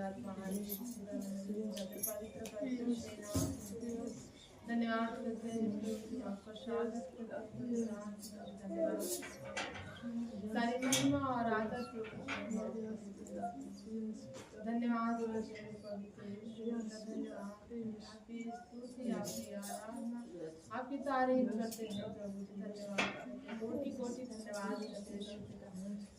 आत्मा धन्यवाद करते हैं आपका स्वागत करते हैं धन्यवाद सारी महिमा और आदर धन्यवाद आपकी स्तुति आपकी आराधना आपकी तारीफ करते हैं प्रभु धन्यवाद कोटि कोटि धन्यवाद करते हैं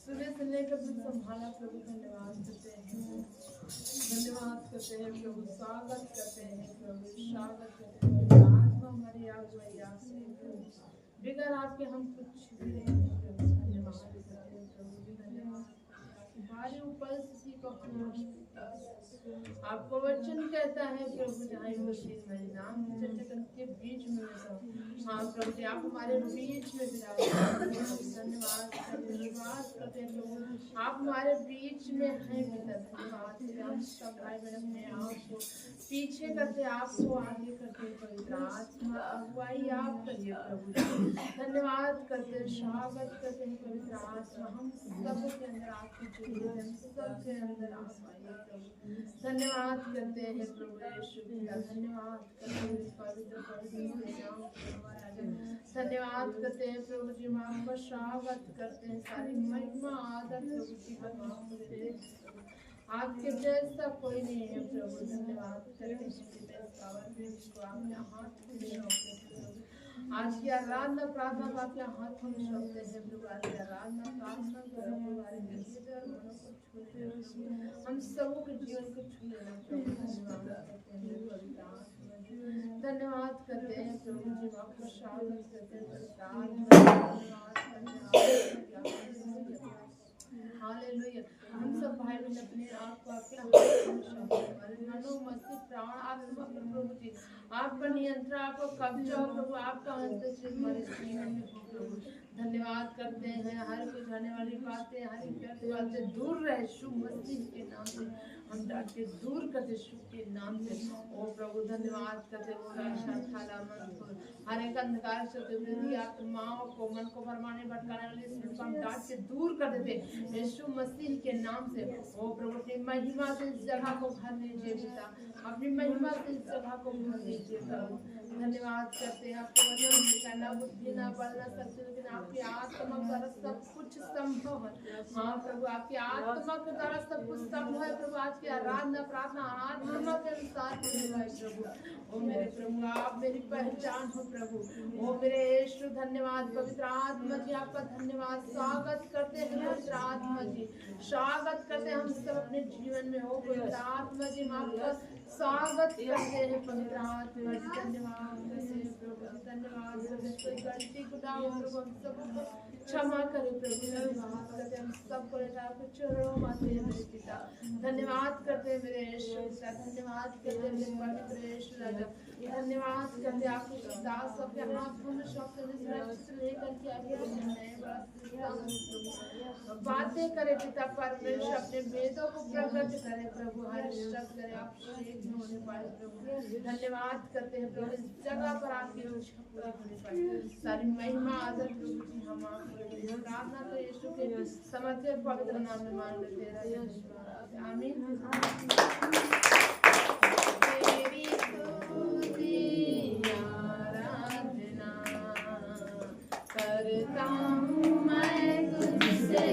सुबह से लेकर दिन संभाला प्रभु धन्यवाद करते हैं धन्यवाद करते हैं प्रभु स्वागत करते हैं प्रभु स्वागत करते हैं आत्मा हमारी आगुआई से बिगर आपके हम कुछ भी नहीं प्रभु धन्यवाद करते हैं प्रभु धन्यवाद हमारी उपस्थिति को आपको वचन कहता है प्रभु जहाँ मशीन मेरे नाम जगत के बीच में हाँ प्रभु जी आप हमारे बीच में धन्यवाद धन्यवाद करते हैं प्रभु आप हमारे बीच में हैं धन्यवाद हम सब भाई बहन अपने आप को पीछे करते आपको आगे करते पवित्र आत्मा अगुवाई आप करिए प्रभु धन्यवाद करते स्वागत करते हैं पवित्र आत्मा हम सबके अंदर आपकी सबके अंदर आप आइए प्रभु धन्यवाद करते हैं प्रभु यीशु धन्यवाद करते हैं पवित्र धन्यवाद करते हैं प्रभु जी हम आपका स्वागत करते हैं सारी महिमा आदर प्रभु जी आपके जैसा कोई नहीं है प्रभु धन्यवाद करते हैं आज की आराधना प्रार्थना आपके हाथों में सौंपते हैं प्रभु आज की आराधना प्रार्थना हम सबों के जीवन को छू लेना धन्यवाद करते हैं प्रभु जी आपको स्वागत करते हैं हालेलुया हम सब भाई बहन अपने आप को आपके मनो मस्ती प्राण आत्मा प्रभु जी आपका नियंत्रण आपका कब्जा हो प्रभु आपका हस्तक्षेप हमारे जीवन में हो प्रभु धन्यवाद करते हैं हर कोई जाने वाली बातें हर एक व्यर्थ बात से दूर रहे शुभ मसीह के नाम से हम डांट के दूर करते शुभ के नाम से ओ प्रभु धन्यवाद करते वो हर एक अंधकार से आत्माओं को मन को भरमाने भटकाने वाले हम डांट के दूर कर देते यीशु मसीह के नाम से ओ प्रभु अपनी महिमा से इस जगह को भर लीजिए पिता अपनी महिमा से इस जगह को भर लीजिए प्रभु धन्यवाद करते हैं आपको करना बुद्धि ना बढ़ना सकते लेकिन आपकी आत्मा द्वारा सब कुछ संभव है हाँ प्रभु आपकी आत्मा के द्वारा सब कुछ संभव है प्रभु आज की आराधना प्रार्थना आत्मा के अनुसार प्रभु ओ मेरे प्रभु आप मेरी पहचान हो प्रभु ओ मेरे यीशु धन्यवाद पवित्र आत्मा जी आपका धन्यवाद स्वागत करते हैं पवित्र आत्मा जी स्वागत करते हैं हम सब अपने जीवन में हो पवित्र आत्मा जी हम आपका स्वागत करते हैं पवित्र आत्मा जी धन्यवाद धन्यवाद कोई गलती खुदा हो प्रभु हम सबको क्षमा करें प्रभु धन्यवाद करते हम सबको आपके चरणों में आते हैं मेरे पिता धन्यवाद करते हैं मेरे यीशु धन्यवाद करते हैं मेरे पवित्र यीशु राजा धन्यवाद करते आपके दास अपने हाथों में शब्द लेकर के आगे बातें करे पिता परमेश्वर अपने वेदों को प्रकट करे प्रभु हर शब्द करे आप शेख होने पाए प्रभु धन्यवाद करते हैं प्रभु इस जगह पर आपकी इच्छा पूरी होने पाए सारी महिमा आदर प्रभु जी हम आपको प्रार्थना तो यीशु के समर्पित पवित्र नाम में मांग लेते हैं आमीन तेरी स्तुति आराधना करता हूँ मैं तुझसे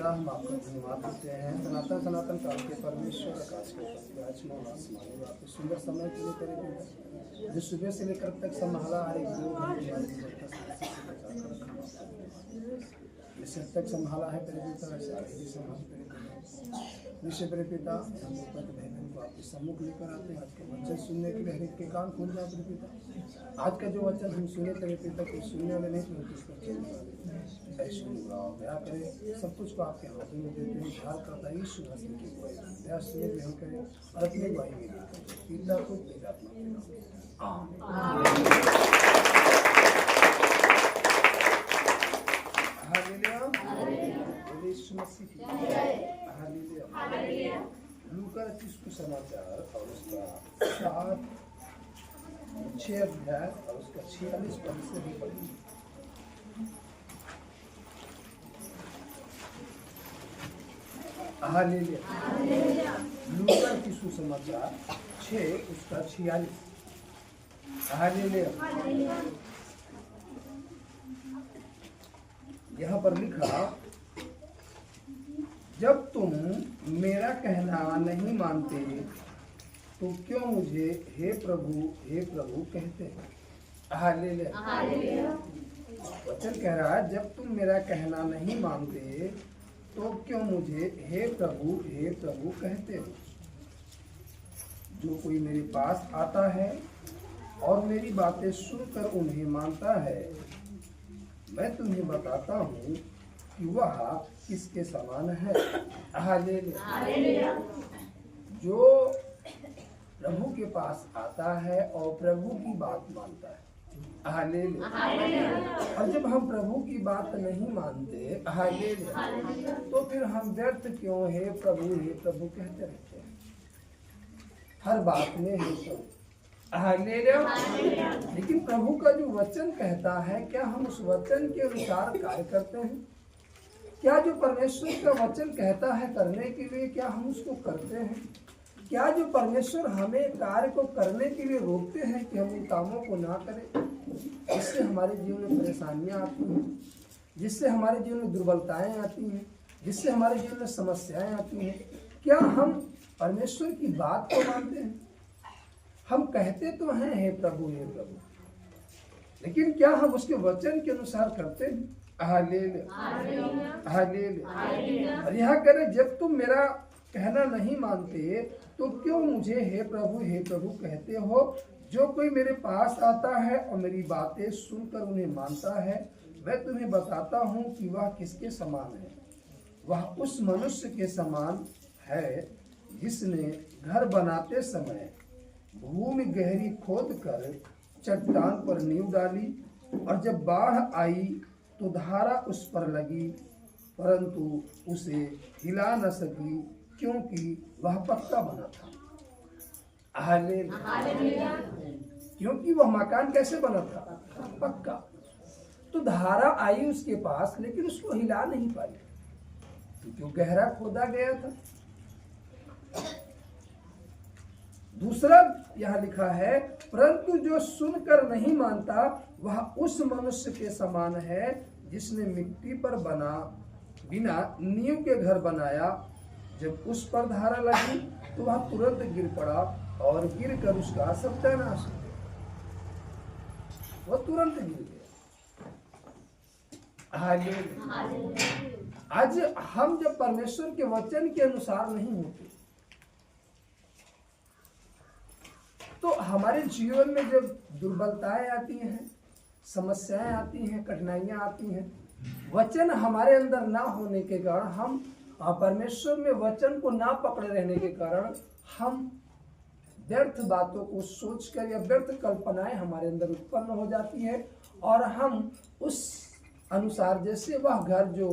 पिता, हम आपका धन्यवाद देते हैं सनातन सनातन काल के परमेश्वर, आकाश के आसमान आपके सुंदर समय के लिए तेरे पिता, जो सुबह से लेकर तक संभाला, हर एक दो जैसे तक संभाला है तेरे पिता, वैसे आगे भी संभाल तेरे पिता। निश्चय तेरे पिता, हम ऊपर बहन को आपके सम्मुख लेकर आते हैं। आज का वचन सुनने के लिए हर एक के कान खोल जाए तेरे पिता। आज का जो वचन हम सुने तेरे पिता, कोई सुनने वाले नहीं तो उसका चेंज दया करे। सब कुछ को आपके हाथों में देते हैं। ध्यान करता है यीशु मसीह की दया सुने ग्रहण करें और अपने भाई में पिता को पिता आत्मा के नाम में आमीन। हालेलुया, यीशु मसीह की हालेलुया। लूका रचित सुसमाचार और उसका 6 अध्याय और उसका 46 पद से भी पढ़िए। हालेलुया। लूका की सुसमाचार 6 उसका 46। हालेलुया। यहाँ पर लिखा, जब तुम मेरा कहना नहीं मानते तो क्यों मुझे हे प्रभु कहते हैं। हालेलुया। वचन कह रहा है, जब तुम मेरा कहना नहीं मानते तो क्यों मुझे हे प्रभु कहते हो। जो कोई मेरे पास आता है और मेरी बातें सुनकर उन्हें मानता है, मैं तुम्हें बताता हूँ कि वह किसके समान है। हालेलुया। जो प्रभु के पास आता है और प्रभु की बात मानता है। हालेलुया। और जब हम प्रभु की बात नहीं मानते, हालेलुया, तो फिर हम व्यर्थ क्यों हे प्रभु कहते रहते हैं। हर बात में हे प्रभु। हालेलुया। लेकिन प्रभु का जो वचन कहता है, क्या हम उस वचन के अनुसार कार्य करते हैं? क्या जो परमेश्वर का वचन कहता है करने के लिए, क्या हम उसको करते हैं? क्या जो परमेश्वर हमें कार्य को करने के लिए रोकते हैं कि हम उन कामों को ना करें, जिससे हमारे जीवन में परेशानियां आती हैं, जिससे हमारे जीवन में दुर्बलताएं आती हैं, जिससे हमारे जीवन में समस्याएं आती हैं, क्या हम परमेश्वर की बात को मानते हैं? हम कहते तो हैं हे प्रभु, लेकिन क्या हम उसके वचन के अनुसार करते हैं? हालेलुया। और यहाँ कह रहे, जब तुम मेरा कहना नहीं मानते तो क्यों मुझे हे प्रभु कहते हो। जो कोई मेरे पास आता है और मेरी बातें सुनकर उन्हें मानता है, मैं तुम्हें बताता हूँ कि वह किसके समान है। वह उस मनुष्य के समान है जिसने घर बनाते समय भूमि गहरी खोद कर चट्टान पर नींव डाली, और जब बाढ़ आई तो धारा उस पर लगी, परंतु उसे हिला न सकी क्योंकि वह पक्का बना था। हालेलुया। क्योंकि वह मकान कैसे बना था? पक्का। तो धारा आई उसके पास, लेकिन उसको हिला नहीं पाई क्योंकि गहरा खोदा गया था। दूसरा यहाँ लिखा है, परंतु जो सुनकर नहीं मानता वह उस मनुष्य के समान है जिसने मिट्टी पर बिना नींव के घर बनाया। जब उस पर धारा लगी तो वह तुरंत गिर पड़ा और गिर कर उसका सत्यानाश हो गया। वह तुरंत गिर गया। आज हम जब परमेश्वर के वचन के अनुसार नहीं होते तो हमारे जीवन में जब दुर्बलताएं आती हैं, समस्याएं आती हैं, कठिनाइयां आती हैं, वचन हमारे अंदर ना होने के कारण, हम परमेश्वर में वचन को ना पकड़े रहने के कारण, हम व्यर्थ बातों को सोचकर या व्यर्थ कल्पनाएं हमारे अंदर उत्पन्न हो जाती है और हम उस अनुसार, जैसे वह घर जो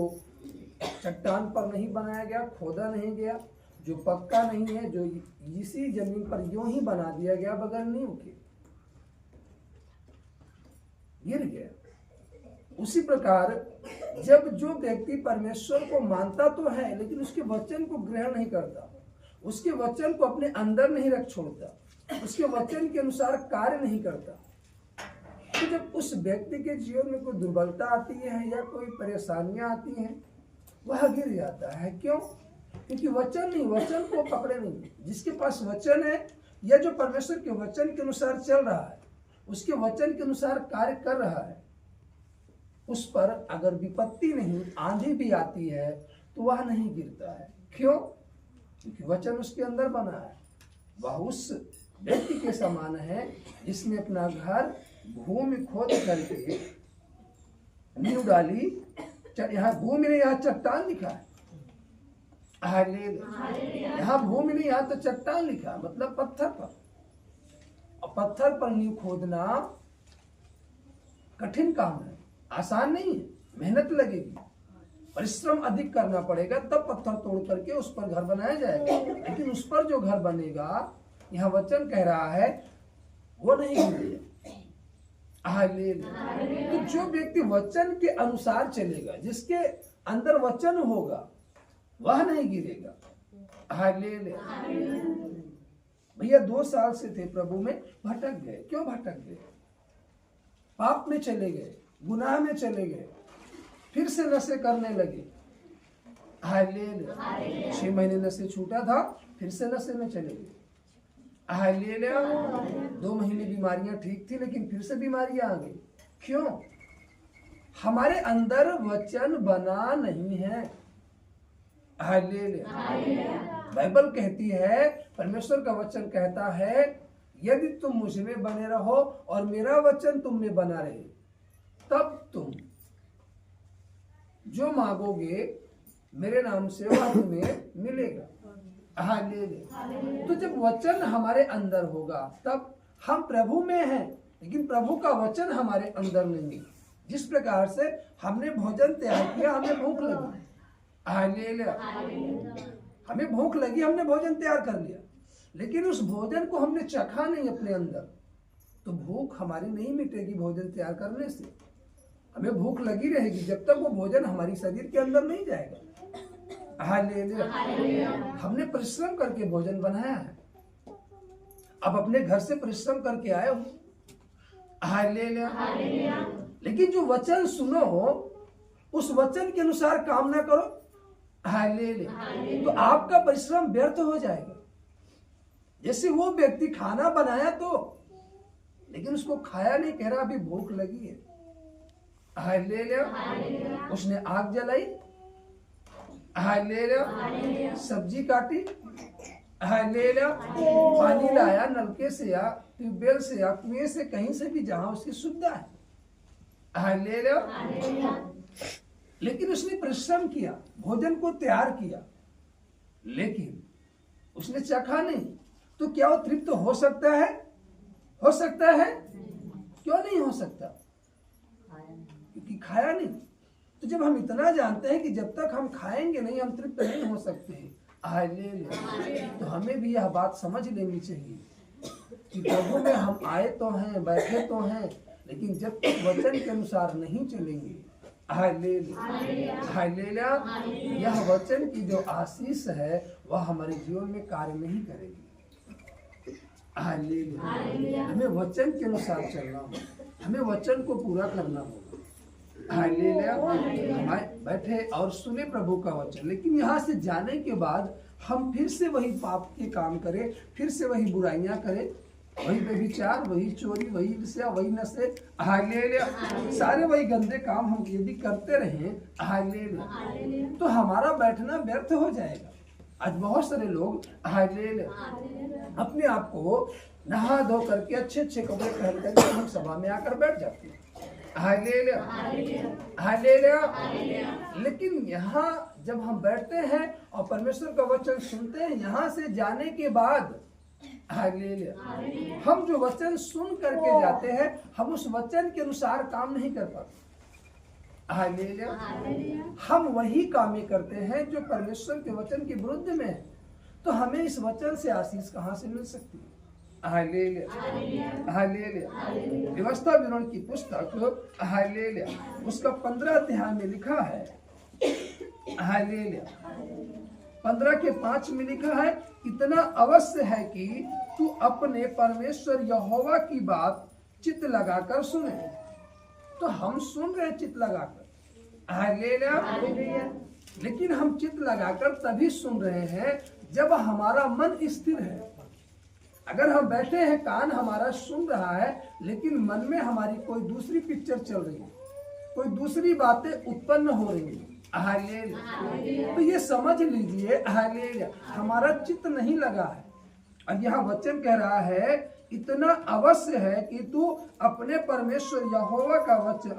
चट्टान पर नहीं बनाया गया, खोदा नहीं गया, जो पक्का नहीं है, जो इसी जमीन पर यूं ही बना दिया गया बगैर नींव के, गिर गया। उसी प्रकार जब जो व्यक्ति परमेश्वर को मानता तो है लेकिन उसके वचन को ग्रहण नहीं करता, उसके वचन को अपने अंदर नहीं रख छोड़ता, उसके वचन के अनुसार कार्य नहीं करता, तो जब उस व्यक्ति के जीवन में कोई दुर्बलता आती है या कोई परेशानियां आती हैं वह गिर जाता है। क्यों? क्योंकि वचन नहीं, वचन को पकड़े नहीं। जिसके पास वचन है या जो परमेश्वर के वचन के अनुसार चल रहा है, उसके वचन के अनुसार कार्य कर रहा है, उस पर अगर विपत्ति नहीं, आंधी भी आती है तो वह नहीं गिरता है। क्यों? क्योंकि वचन उसके अंदर बना है। वह उस व्यक्ति के समान है जिसने अपना घर भूमि खोद करके नींव डाली। यहाँ भूमि नहीं, यहाँ चट्टान लिखा है। यहाँ भूमि नहीं, यहाँ तो चट्टान लिखा है, मतलब पत्थर पर। और पत्थर पर नींव खोदना कठिन काम है, आसान नहीं है, मेहनत लगेगी, परिश्रम अधिक करना पड़ेगा, तब पत्थर तोड़ करके उस पर घर बनाया जाएगा। लेकिन उस पर जो घर बनेगा, यहाँ वचन कह रहा है, वो नहीं गिरेगा। तो जो व्यक्ति वचन के अनुसार चलेगा, जिसके अंदर वचन होगा, वह नहीं गिरेगा। भैया 2 साल से थे प्रभु में, भटक गए। क्यों भटक गए? पाप में चले गए, गुनाह में चले गए, फिर से नशे करने लगे। 6 महीने नशे छूटा था, फिर से नशे में चले गए। 2 महीने बीमारियां ठीक थी, लेकिन फिर से बीमारियां आ गई। क्यों? हमारे अंदर वचन बना नहीं है। बाइबल कहती है, परमेश्वर का वचन कहता है, यदि तुम मुझ में बने रहो और मेरा वचन तुम में बना रहे, तब तुम जो मांगोगे मेरे नाम से वह तुम्हें मिलेगा। तो जब वचन हमारे अंदर होगा, तब हम प्रभु में हैं, लेकिन प्रभु का वचन हमारे अंदर नहीं है। जिस प्रकार से हमने भोजन तैयार किया, हमें भूख लगी, हमें भूख लगी, हमने भोजन तैयार कर लिया, लेकिन उस भोजन को हमने चखा नहीं अपने अंदर, तो भूख हमारी नहीं मिटेगी। भोजन तैयार करने से हमें भूख लगी रहेगी जब तक वो भोजन हमारी शरीर के अंदर नहीं जाएगा। हमने परिश्रम करके भोजन बनाया है, अब अपने घर से परिश्रम करके आए हो। लेकिन जो वचन सुनो, उस वचन के अनुसार काम ना करो, तो आपका परिश्रम व्यर्थ हो जाएगा। जैसे वो व्यक्ति खाना बनाया तो, लेकिन उसको खाया नहीं, कह रहा अभी भूख लगी है। उसने आग जलाई, सब्जी काटी, पानी लाया, नलके से या ट्यूबवेल से या कुएं से, कहीं से भी जहां उसकी सुविधा है। लेकिन उसने परिश्रम किया, भोजन को तैयार किया, लेकिन उसने चखा नहीं, तो क्या वो तृप्त हो सकता है? हो सकता है? क्यों नहीं हो सकता? क्योंकि खाया नहीं। तो जब हम इतना जानते हैं कि जब तक हम खाएंगे नहीं, हम तृप्त नहीं हो सकते हैं, तो हमें भी यह बात समझ लेनी चाहिए कि प्रभु में हम आए तो हैं, बैठे तो हैं, लेकिन जब तक वचन के अनुसार नहीं चलेंगे, यह वचन की जो आशीष है वह हमारे जीवन में कार्य नहीं करेगी। हमें वचन के अनुसार चलना होगा, हमें वचन को पूरा करना होगा। बैठे और सुने प्रभु का वचन, लेकिन यहाँ से जाने के बाद हम फिर से वही पाप के काम करें, फिर से वही बुराइयां करें, वही व्यभिचार, वही चोरी, वही ईर्ष्या, वही नशे, सारे वही गंदे काम हम यदि करते रहें, तो हमारा बैठना व्यर्थ हो जाएगा। आज बहुत सारे लोग अपने आप को नहा धो करके अच्छे अच्छे कपड़े पहन करके हम सभा में आकर बैठ जाते हैं। लेकिन यहाँ जब हम बैठते हैं और परमेश्वर का वचन सुनते हैं, यहाँ से जाने के बाद हम जो वचन सुन करके जाते हैं, हम उस वचन के अनुसार काम नहीं कर पाते। हम वही कामें करते हैं जो परमेश्वर के वचन के विरुद्ध में है, तो हमें इस वचन से आशीष कहाँ से मिल सकती है? व्यवस्था विवरण की पुस्तक उसका 15 अध्याय में लिखा है, 15 के 5 में लिखा है, इतना अवश्य है कि तू अपने परमेश्वर यहोवा की बात चित्त लगाकर सुने। तो हम सुन रहे चित्त लगाकर, लेकिन हम चित्त लगाकर तभी सुन रहे हैं जब हमारा मन स्थिर है। अगर हम बैठे हैं, कान हमारा सुन रहा है, लेकिन मन में हमारी कोई दूसरी पिक्चर चल रही है, कोई दूसरी बातें उत्पन्न हो रही है, हालेलुया, तो ये समझ लीजिए हालेलुया, हमारा चित्त नहीं लगा है। और यहाँ वचन कह रहा है इतना अवश्य है कि तू अपने परमेश्वर यहोवा का वचन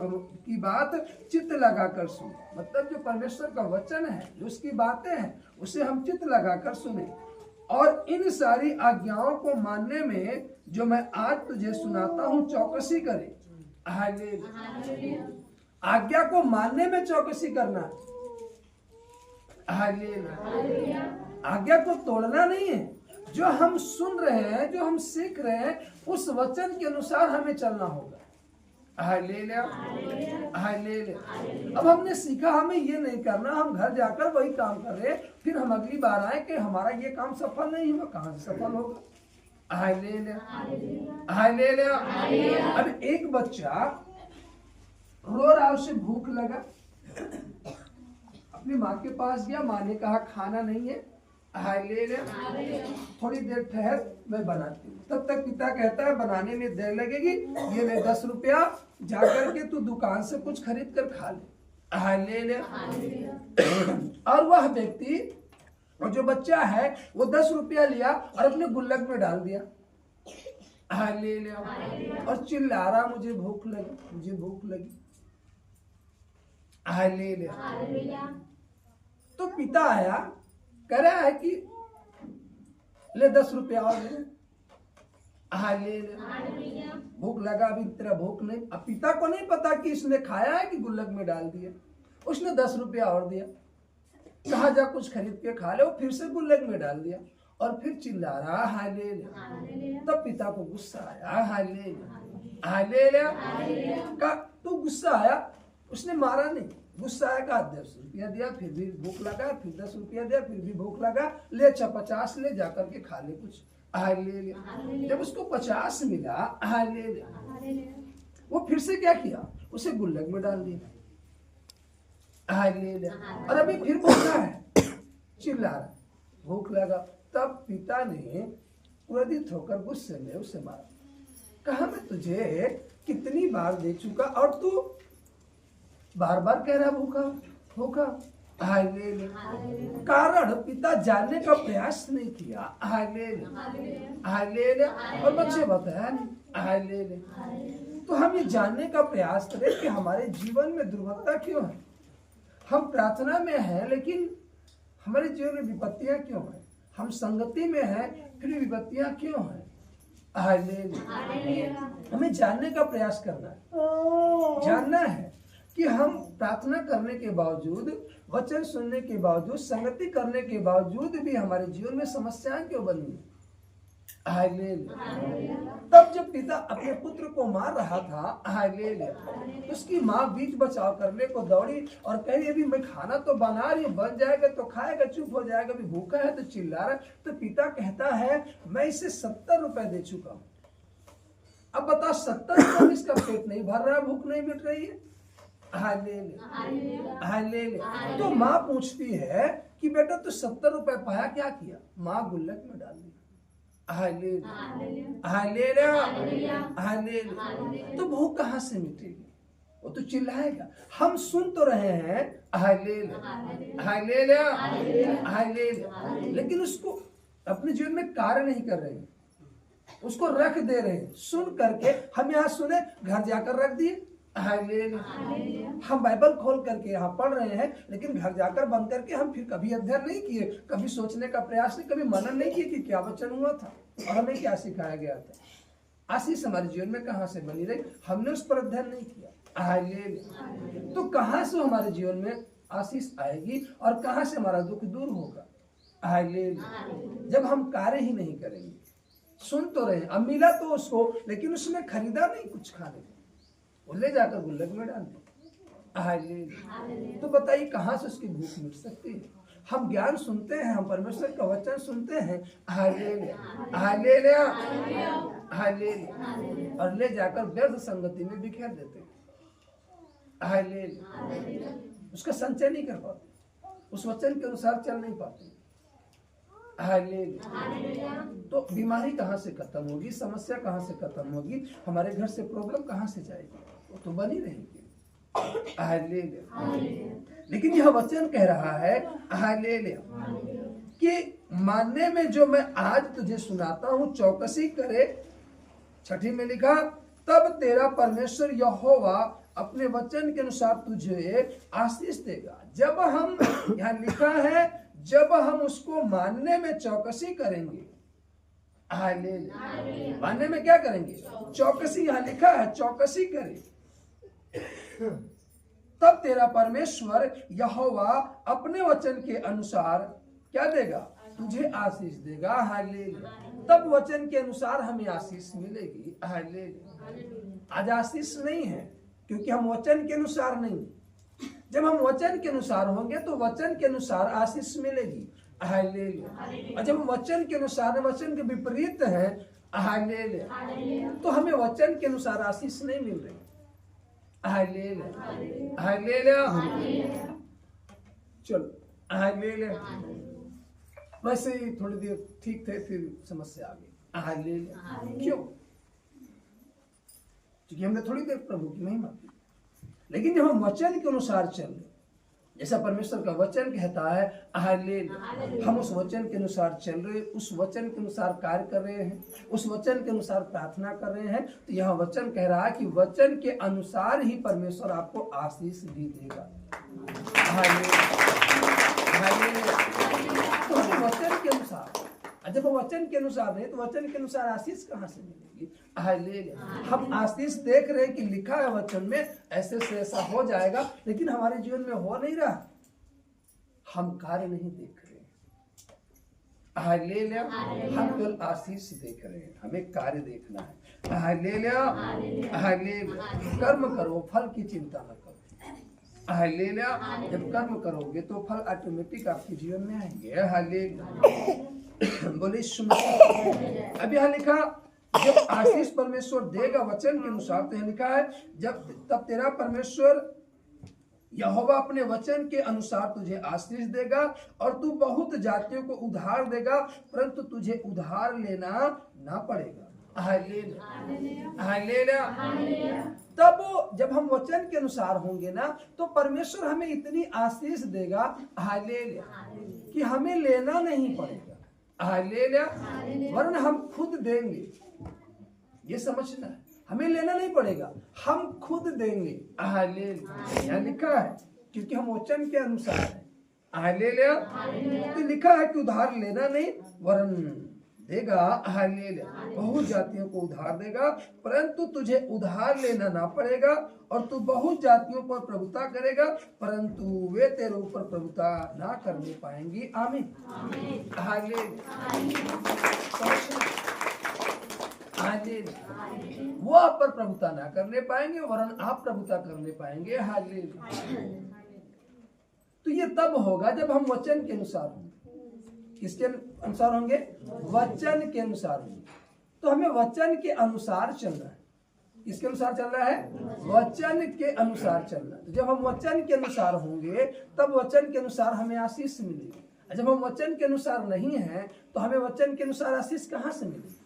की बात चित्त लगाकर सुन। मतलब जो परमेश्वर का वचन है, जो उसकी बातें हैं, उसे हम चित्त लगाकर सुने और इन सारी आज्ञाओं को मानने में जो मैं आज तुझे सुनाता हूँ चौकसी करे। हालेलुया, आज्ञा को मानने में चौकसी करना। हालेलुया, आज्ञा को तोड़ना नहीं है। जो हम सुन रहे हैं, जो हम सीख रहे हैं, उस वचन के अनुसार हमें चलना होगा। Hallelujah, hallelujah. अब हमने सीखा हमें ये नहीं करना, हम घर जाकर वही काम कर रहे हैं, फिर हम अगली बार आए कि हमारा ये काम सफल नहीं हुआ, कहां से सफल होगा। Hallelujah, hallelujah. अब एक बच्चा रो रहा, उसे भूख लगा, अपनी माँ के पास गया, माँ ने कहा खाना नहीं है, हालेलुया, थोड़ी देर ठहर मैं बनाती हूँ। तब तक पिता कहता है बनाने में देर लगेगी, ये ले 10 रुपया, जाकर के तू दुकान से कुछ खरीद कर खा ले। हालेलुया। और वह व्यक्ति और जो बच्चा है वो 10 रुपया लिया और अपने गुल्लक में डाल दिया। हालेलुया। और चिल्ला रहा मुझे भूख लगी, मुझे भूख लगी। हालेलुया। तो पिता आया, कह रहा है कि ले 10 रुपया और ले। हालेलुया। भूख लगा, अभी तेरा भूख नहीं। अब पिता को नहीं पता कि इसने खाया है कि गुल्लक में डाल दिया। उसने 10 रुपया और दिया, कहा जा कुछ खरीद के खा ले। वो फिर से गुल्लक में डाल दिया और फिर चिल्ला रहा हालेलुया। तब पिता को गुस्सा आया। Hallelujah, hallelujah. का तो गुस्सा आया, उसने मारा नहीं, गुस्सा आया, कहा 10 रुपया दिया, फिर भी भूख लगा, फिर 10 रुपया दिया, फिर भी भूख लगा, ले 50 ले, जाकर के खा ले कुछ। हालेलुया। जब उसको 50 मिला, हालेलुया, वो फिर से क्या किया, उसे गुल्लक में डाल दिया। हालेलुया। और अभी फिर भूखा है, चिल्ला रहा, भूख लगा। तब पिता ने क्रोधित होकर गुस्से में उसे मारा, कहा मैं तुझे कितनी बार दे चुका और तू बार बार कह रहा भूखा भूखा। हालेलुया। कारण पिता जानने का प्रयास नहीं किया। Hallelujah, hallelujah. और बच्चे बताया नहीं। हालेलुया। तो हम ये जानने का प्रयास करें कि हमारे जीवन में दुर्बलता क्यों है। हम प्रार्थना में हैं लेकिन हमारे जीवन में विपत्तियां क्यों हैं। हम संगति में हैं फिर विपत्तियां क्यों हैं। हालेलुया। हमें जानने का प्रयास करना है, जानना है कि हम प्रार्थना करने के बावजूद, वचन सुनने के बावजूद, संगति करने के बावजूद भी हमारे जीवन में समस्याएं क्यों बनी। हालेलुया। तब जब पिता अपने पुत्र को मार रहा था, हालेलुया, उसकी माँ बीच बचाव करने को दौड़ी और कही अभी मैं खाना तो बना रही हूँ, बन जाएगा तो खाएगा, चुप हो जाएगा, अभी भूखा है तो चिल्ला रहा। तो पिता कहता है मैं इसे 70 रुपए दे चुका हूँ। अब बता 70 रुपए में इसका पेट नहीं भर रहा, भूख नहीं मिट रही है। Hallelujah, hallelujah. तो माँ पूछती है कि बेटा तू 70 रुपए पाया, क्या किया। माँ गुल्लक में डाल दिया। Hallelujah, hallelujah, hallelujah. तो भूख कहाँ से मिटेगी, वो तो चिल्लाएगा। हम सुन तो रहे हैं हालेलुया, हालेलुया, हालेलुया, लेकिन उसको अपने जीवन में कार्य नहीं कर रहे हैं, उसको रख दे रहे हैं। सुन करके हम यहाँ सुने, घर जाकर रख दिए। हालेलुया। हम बाइबल खोल करके यहाँ पढ़ रहे हैं लेकिन घर जाकर बंद करके हम फिर कभी अध्ययन नहीं किए, कभी सोचने का प्रयास नहीं, कभी मनन नहीं किए कि क्या वचन हुआ था और हमें क्या सिखाया गया था। आशीष हमारे जीवन में कहाँ से बनी रही, हमने उस पर अध्ययन नहीं किया। हालेलुया। तो कहाँ से हमारे जीवन में आशीष आएगी और कहाँ से हमारा दुख दूर होगा। हालेलुया। जब हम कार्य ही नहीं करेंगे। सुन तो रहे, अब मिला तो उसको लेकिन उसने खरीदा नहीं कुछ खाने को, वो ले जाकर गुल्लक में डाल दिया। हालेलुया। तो बताइए कहाँ से उसकी भूख मिट सकती है। हम ज्ञान सुनते हैं, हम परमेश्वर का वचन सुनते हैं। Hallelujah, hallelujah, hallelujah. और ले जाकर व्यर्थ संगति में बिखेर देते हैं। हालेलुया। उसका संचय नहीं कर पाते। उस वचन के अनुसार चल नहीं पाते। हालेलुया। तो बीमारी कहाँ से खत्म होगी, समस्या कहाँ से खत्म होगी, हमारे घर से प्रॉब्लम कहाँ से जाएगी, वो तो बनी रहेगी। हालेलुया। लेकिन यह वचन कह रहा है हालेलुया कि मानने में जो मैं आज तुझे सुनाता हूँ चौकसी करे। 6 में लिखा, तब तेरा परमेश्वर यहोवा अपने वचन के अनुसार तुझे आशीष देगा। जब हम, यहाँ लिखा है, जब हम उसको मानने में चौकसी करेंगे। हालेलुया। मानने में क्या करेंगे? चौकसी। यहाँ लिखा है चौकसी करे, तब तेरा परमेश्वर यहोवा अपने वचन के अनुसार क्या देगा? तुझे आशीष देगा। हालेलुया। तब वचन के अनुसार हमें आशीष मिलेगी। हालेलुया। आज आशीष नहीं है क्योंकि हम वचन के अनुसार नहीं। जब हम वचन के अनुसार होंगे तो वचन के अनुसार आशीष मिलेगी। हालेलुया। और जब वचन के अनुसार, वचन के विपरीत है, हालेलुया, तो हमें वचन के अनुसार आशीष नहीं मिल रही। हालेलुया। हालेलुया। चलो हालेलुया। वैसे ही थोड़ी देर ठीक थे, फिर समस्या आ गई। हालेलुया। क्यों? क्योंकि हमने थोड़ी देर प्रभु की महिमा की। लेकिन जब हम वचन के अनुसार चल रहे, जैसा परमेश्वर का वचन कहता है, हालेलुया, हम उस वचन के अनुसार चल रहे, उस वचन के अनुसार कार्य कर रहे हैं, उस वचन के अनुसार प्रार्थना कर रहे हैं, तो यह वचन कह रहा है कि वचन के अनुसार ही परमेश्वर आपको आशीष भी देगा। हालेलुया। हालेलुया। तो हम वचन के अनुसार, जब वचन के अनुसार नहीं तो वचन के अनुसार आशीष कहाँ से मिलेगी? हालेलुया। हम आशीष देख रहे हैं कि लिखा है वचन में ऐसे से ऐसा हो जाएगा, लेकिन हमारे जीवन में हो नहीं रहा, हम कार्य नहीं देख रहे। हालेलुया। हम केवल आशीष देख रहे हैं, हमें कार्य देखना है। हालेलुया। हालेलुया। कर्म करो, फल की चिंता न करो। हालेलुया। जब कर्म करोगे तो फल ऑटोमेटिक आपके जीवन में आएंगे। हालेलुया। बोले सुनो। अब यहाँ लिखा, जब आशीष परमेश्वर देगा वचन के अनुसार, तो यहाँ लिखा है, जब तब तेरा परमेश्वर यहोवा अपने वचन के अनुसार तुझे आशीष देगा और तू बहुत जातियों को उधार देगा, परंतु तुझे उधार लेना ना पड़ेगा। हालेलुया। हालेलुया। तब जब हम वचन के अनुसार होंगे ना, तो परमेश्वर हमें इतनी आशीष देगा, हालेलुया, कि हमें लेना नहीं पड़ेगा। हालेलुया। वरन हम खुद देंगे। ये समझना है, हमें लेना नहीं पड़ेगा, हम खुद देंगे। हालेलुया। यहाँ लिखा है क्योंकि हम वचन के अनुसार हैं। हालेलुया। तो लिखा है कि उधार लेना नहीं वरन देगा। हालेलुया। बहुत जातियों को उधार देगा, परंतु तुझे उधार लेना ना पड़ेगा, और तू बहुत जातियों पर प्रभुता करेगा, परंतु वे तेरे ऊपर प्रभुता ना करने पाएंगी। आमीन। हालेलुया। हालेलुया। वो आप पर प्रभुता ना करने पाएंगे, वरन आप प्रभुता करने पाएंगे। हालेलुया। तो ये तब होगा जब हम वचन के अनुसार होंगे। किसके अनुसार होंगे? वचन के अनुसार होंगे। तो हमें वचन के अनुसार चलना है। किसके अनुसार चल रहा है? वचन के अनुसार चलना है। तो जब हम वचन के अनुसार होंगे तब वचन के अनुसार हमें आशीष मिलेगी। जब हम वचन के अनुसार नहीं हैं तो हमें वचन के अनुसार आशीष कहाँ से मिलेगी?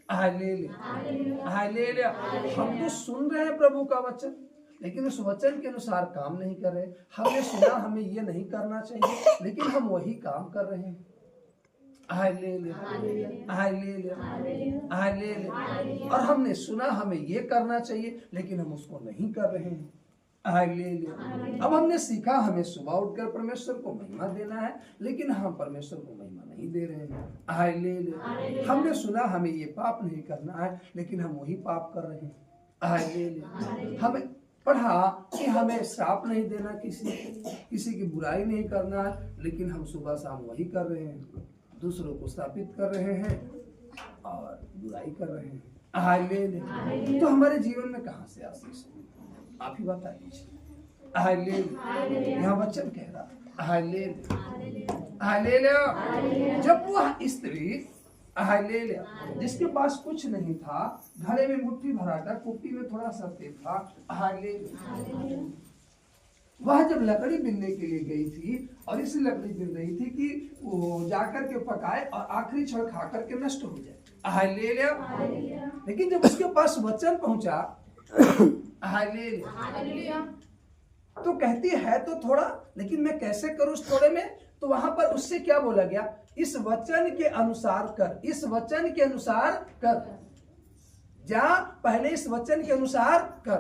हालेलुया। हालेलुया। हम तो सुन रहे हैं प्रभु का वचन, लेकिन उस वचन के अनुसार काम नहीं कर रहे। हमने सुना हमें ये नहीं करना चाहिए, लेकिन हम वही काम कर रहे हैं। हालेलुया। हालेलुया। हालेलुया। और हमने सुना हमें ये करना चाहिए, लेकिन हम उसको नहीं कर रहे हैं। हालेलुया। अब हमने सीखा हमें सुबह उठकर परमेश्वर को महिमा देना है, लेकिन हम परमेश्वर को महिमा नहीं दे रहे हैं। हालेलुया। हमने सुना हमें ये पाप नहीं करना है, लेकिन हम वही पाप कर रहे हैं। हालेलुया। हमें पढ़ा कि हमें श्राप नहीं देना, किसी की बुराई नहीं करना है, लेकिन हम सुबह शाम वही कर रहे हैं। दूसरों को स्थापित कर रहे हैं और बुराई कर रहे हैं। हालेलुया। तो हमारे जीवन में कहाँ से आशीष होगी? आप ही बता दीजिए। हालेलुया। यहाँ वचन कह रहा। हालेलुया। हालेलुया। जब वह स्त्री, हालेलुया, जिसके पास कुछ नहीं था, घड़े में मुट्ठी भरा था, कुप्पी में थोड़ा सा तेल था, हालेलुया, वह जब लकड़ी बिनने के लिए गई थी और इस लकड़ी बिन रही थी कि वो जाकर के पकाए और आखिरी क्षण खा करके नष्ट हो जाए। हालेलुया। लेकिन जब उसके पास वचन पहुंचा, हालेलुया, तो कहती है तो थोड़ा, लेकिन मैं कैसे करूं उस थोड़े में? तो वहां पर उससे क्या बोला गया? इस वचन के अनुसार कर, इस वचन के अनुसार कर, जा पहले इस वचन के अनुसार कर।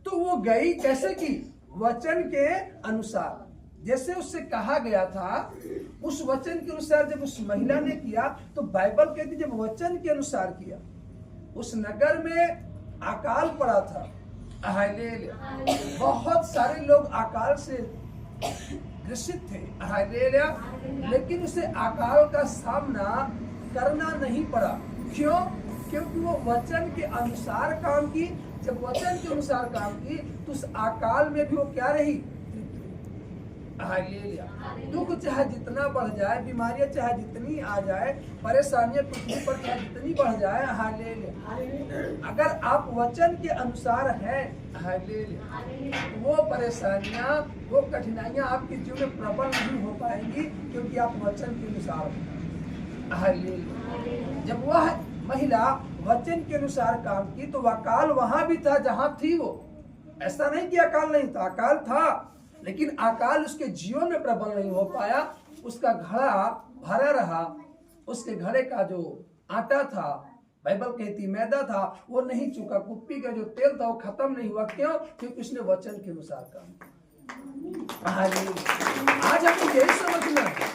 तो वो गई कैसे की? वचन के अनुसार, जैसे उससे कहा गया था उस वचन के अनुसार जब उस महिला ने किया, तो बाइबल कहती जब वचन के अनुसार किया, उस नगर में अकाल पड़ा था। हालेलुया। बहुत सारे लोग अकाल से ग्रसित थे। हालेलुया। लेकिन उसे अकाल का सामना करना नहीं पड़ा। क्यों? क्योंकि वो वचन के अनुसार काम की। जब वचन के अनुसार काम की तो उस अकाल में भी वो क्या रही? हालेलुया। दुख चाहे जितना बढ़ जाए, बीमारियां चाहे जितनी आ जाए, परेशानियां पृथ्वी पर चाहे जितनी बढ़ जाए, हालेलुया, अगर आप वचन के अनुसार है, हालेलुया, वो परेशानियां, वो कठिनाइयां आपके जीवन में प्रबल नहीं हो पाएंगी, क्योंकि आप वचन के अनुसार हो। हालेलुया। जब वह महिला वचन के अनुसार काम की तो अकाल वहां भी था जहां थी वो। ऐसा नहीं कि अकाल नहीं था, अकाल था, लेकिन अकाल उसके जीवन में प्रबल नहीं हो पाया। उसका घड़ा भरा रहा, उसके घड़े का जो आटा था, बाइबल कहती मैदा था, वो नहीं चुका। कुप्पी का जो तेल था वो खत्म नहीं हुआ। क्यों? क्योंकि उसने वचन के अनुसार काम किया। आज हमें यही समझना है।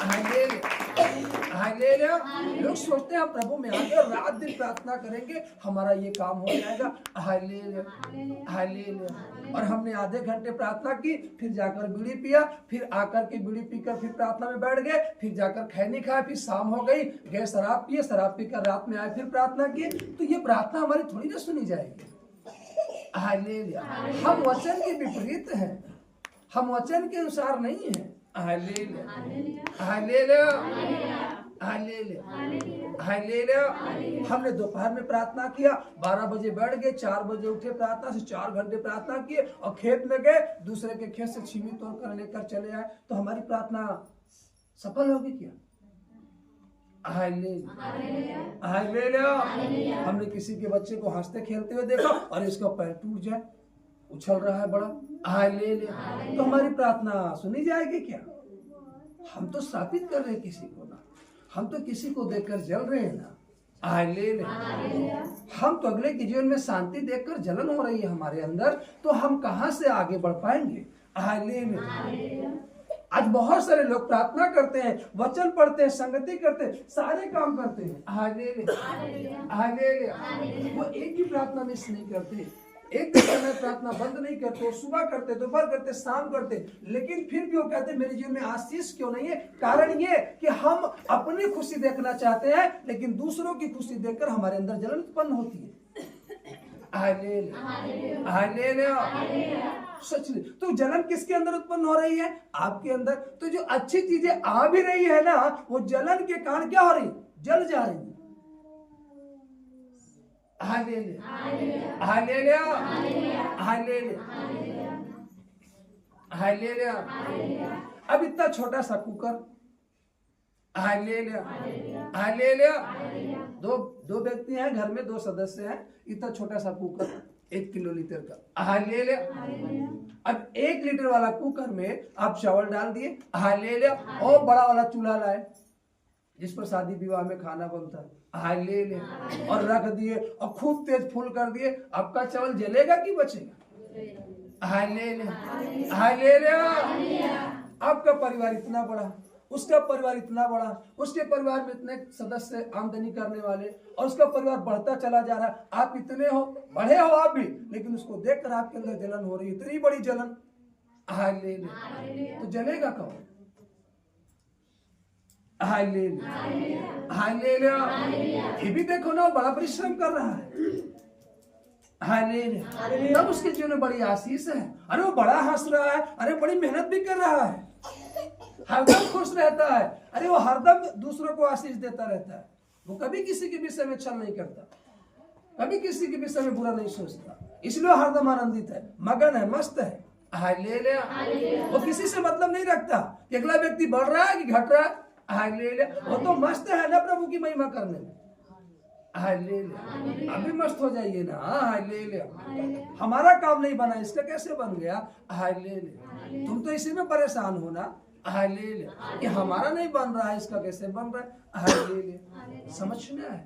लोग सोचते हैं प्रभु में आगे रात दिन प्रार्थना करेंगे हमारा ये काम हो जाएगा। और हमने आधे घंटे प्रार्थना की, फिर जाकर बीड़ी पिया, फिर आकर के बीड़ी पीकर फिर प्रार्थना में बैठ गए, फिर जाकर खैनी खाए, फिर शाम हो गई, गए शराब पिए, शराब पीकर रात में आए, फिर प्रार्थना की। तो ये प्रार्थना हमारी थोड़ी ना सुनी जाएगी। हम वचन के विपरीत हैं, हम वचन के अनुसार नहीं है। हमने दोपहर में प्रार्थना किया, 12 बजे बैठ गए, 4 बजे उठे, प्रार्थना से 4 घंटे प्रार्थना किए और खेत में गए, दूसरे के खेत से छीमी तोड़ कर लेकर चले आए, तो हमारी प्रार्थना सफल होगी क्या? हमने किसी के बच्चे को हंसते खेलते हुए देखा और इसका पैर टूट जाए, उछल रहा है बड़ा, तो हमारी प्रार्थना सुनी जाएगी क्या? हम तो स्थापित कर रहे हैं किसी को ना, हम तो किसी को देखकर जल रहे हैं ना। हम तो अगले के जीवन में शांति देखकर जलन हो रही है हमारे अंदर, तो हम कहां से आगे बढ़ पाएंगे? आज बहुत सारे लोग प्रार्थना करते हैं, वचन पढ़ते हैं, संगति करते हैं, सारे काम करते हैं, वो एक ही प्रार्थना मिस नहीं करते, एक भी समय प्रार्थना बंद नहीं करते, सुबह करते, दोपहर करते, शाम करते, लेकिन फिर भी वो कहते मेरे जीवन में आशीष क्यों नहीं है? कारण ये कि हम अपनी खुशी देखना चाहते हैं, लेकिन दूसरों की खुशी देखकर हमारे अंदर जलन उत्पन्न होती है। सच नहीं तो जलन किसके अंदर उत्पन्न हो रही है? आपके अंदर। तो जो अच्छी चीजें आ भी रही है ना, वो जलन के कारण क्या हो रही? जल जा रही है। अब इतना छोटा सा कुकर, दो व्यक्ति हैं घर में, 2 सदस्य हैं, इतना छोटा सा कुकर 1 किलो लीटर का। अब 1 लीटर वाला कुकर में आप चावल डाल दिए, और बड़ा वाला चूल्हा लाए जिस पर शादी विवाह में खाना बनता है, और रख दिए और खूब तेज फूल कर दिए। आपका चावल जलेगा कि बचेगा? आपका परिवार इतना बड़ा, उसका परिवार इतना बड़ा, उसके परिवार में इतने सदस्य आमदनी करने वाले, और उसका परिवार बढ़ता चला जा रहा है, आप इतने हो, बड़े हो आप भी, लेकिन उसको देखकर आपके अंदर जलन हो रही है, इतनी बड़ी जलन। तो जलेगा कौन? ये भी देखो ना, बड़ा परिश्रम कर रहा है, तब उसके जीवन में बड़ी आशीष है। अरे वो बड़ा हंस रहा है, अरे बड़ी मेहनत भी कर रहा है, हरदम खुश रहता है, अरे वो हरदम दूसरों को आशीष देता रहता है, वो कभी किसी के विषय में छल नहीं करता, कभी किसी के विषय में बुरा नहीं सोचता, इसलिए हरदम आनंदित है, मगन है, मस्त है। हालेलुया। वो किसी से मतलब नहीं रखता कि अगला व्यक्ति बढ़ रहा है कि घट रहा है। हालेलुया। वो तो मस्त है ना प्रभु की महिमा करने में। हालेलुया। अभी मस्त हो जाइए ना। हालेलुया। हमारा काम नहीं बना, इसका कैसे बन गया? हालेलुया। तुम तो इसी में परेशान हो ना। हालेलुया। ये हमारा नहीं बन रहा है, इसका कैसे बन रहा है? हालेलुया। समझना है,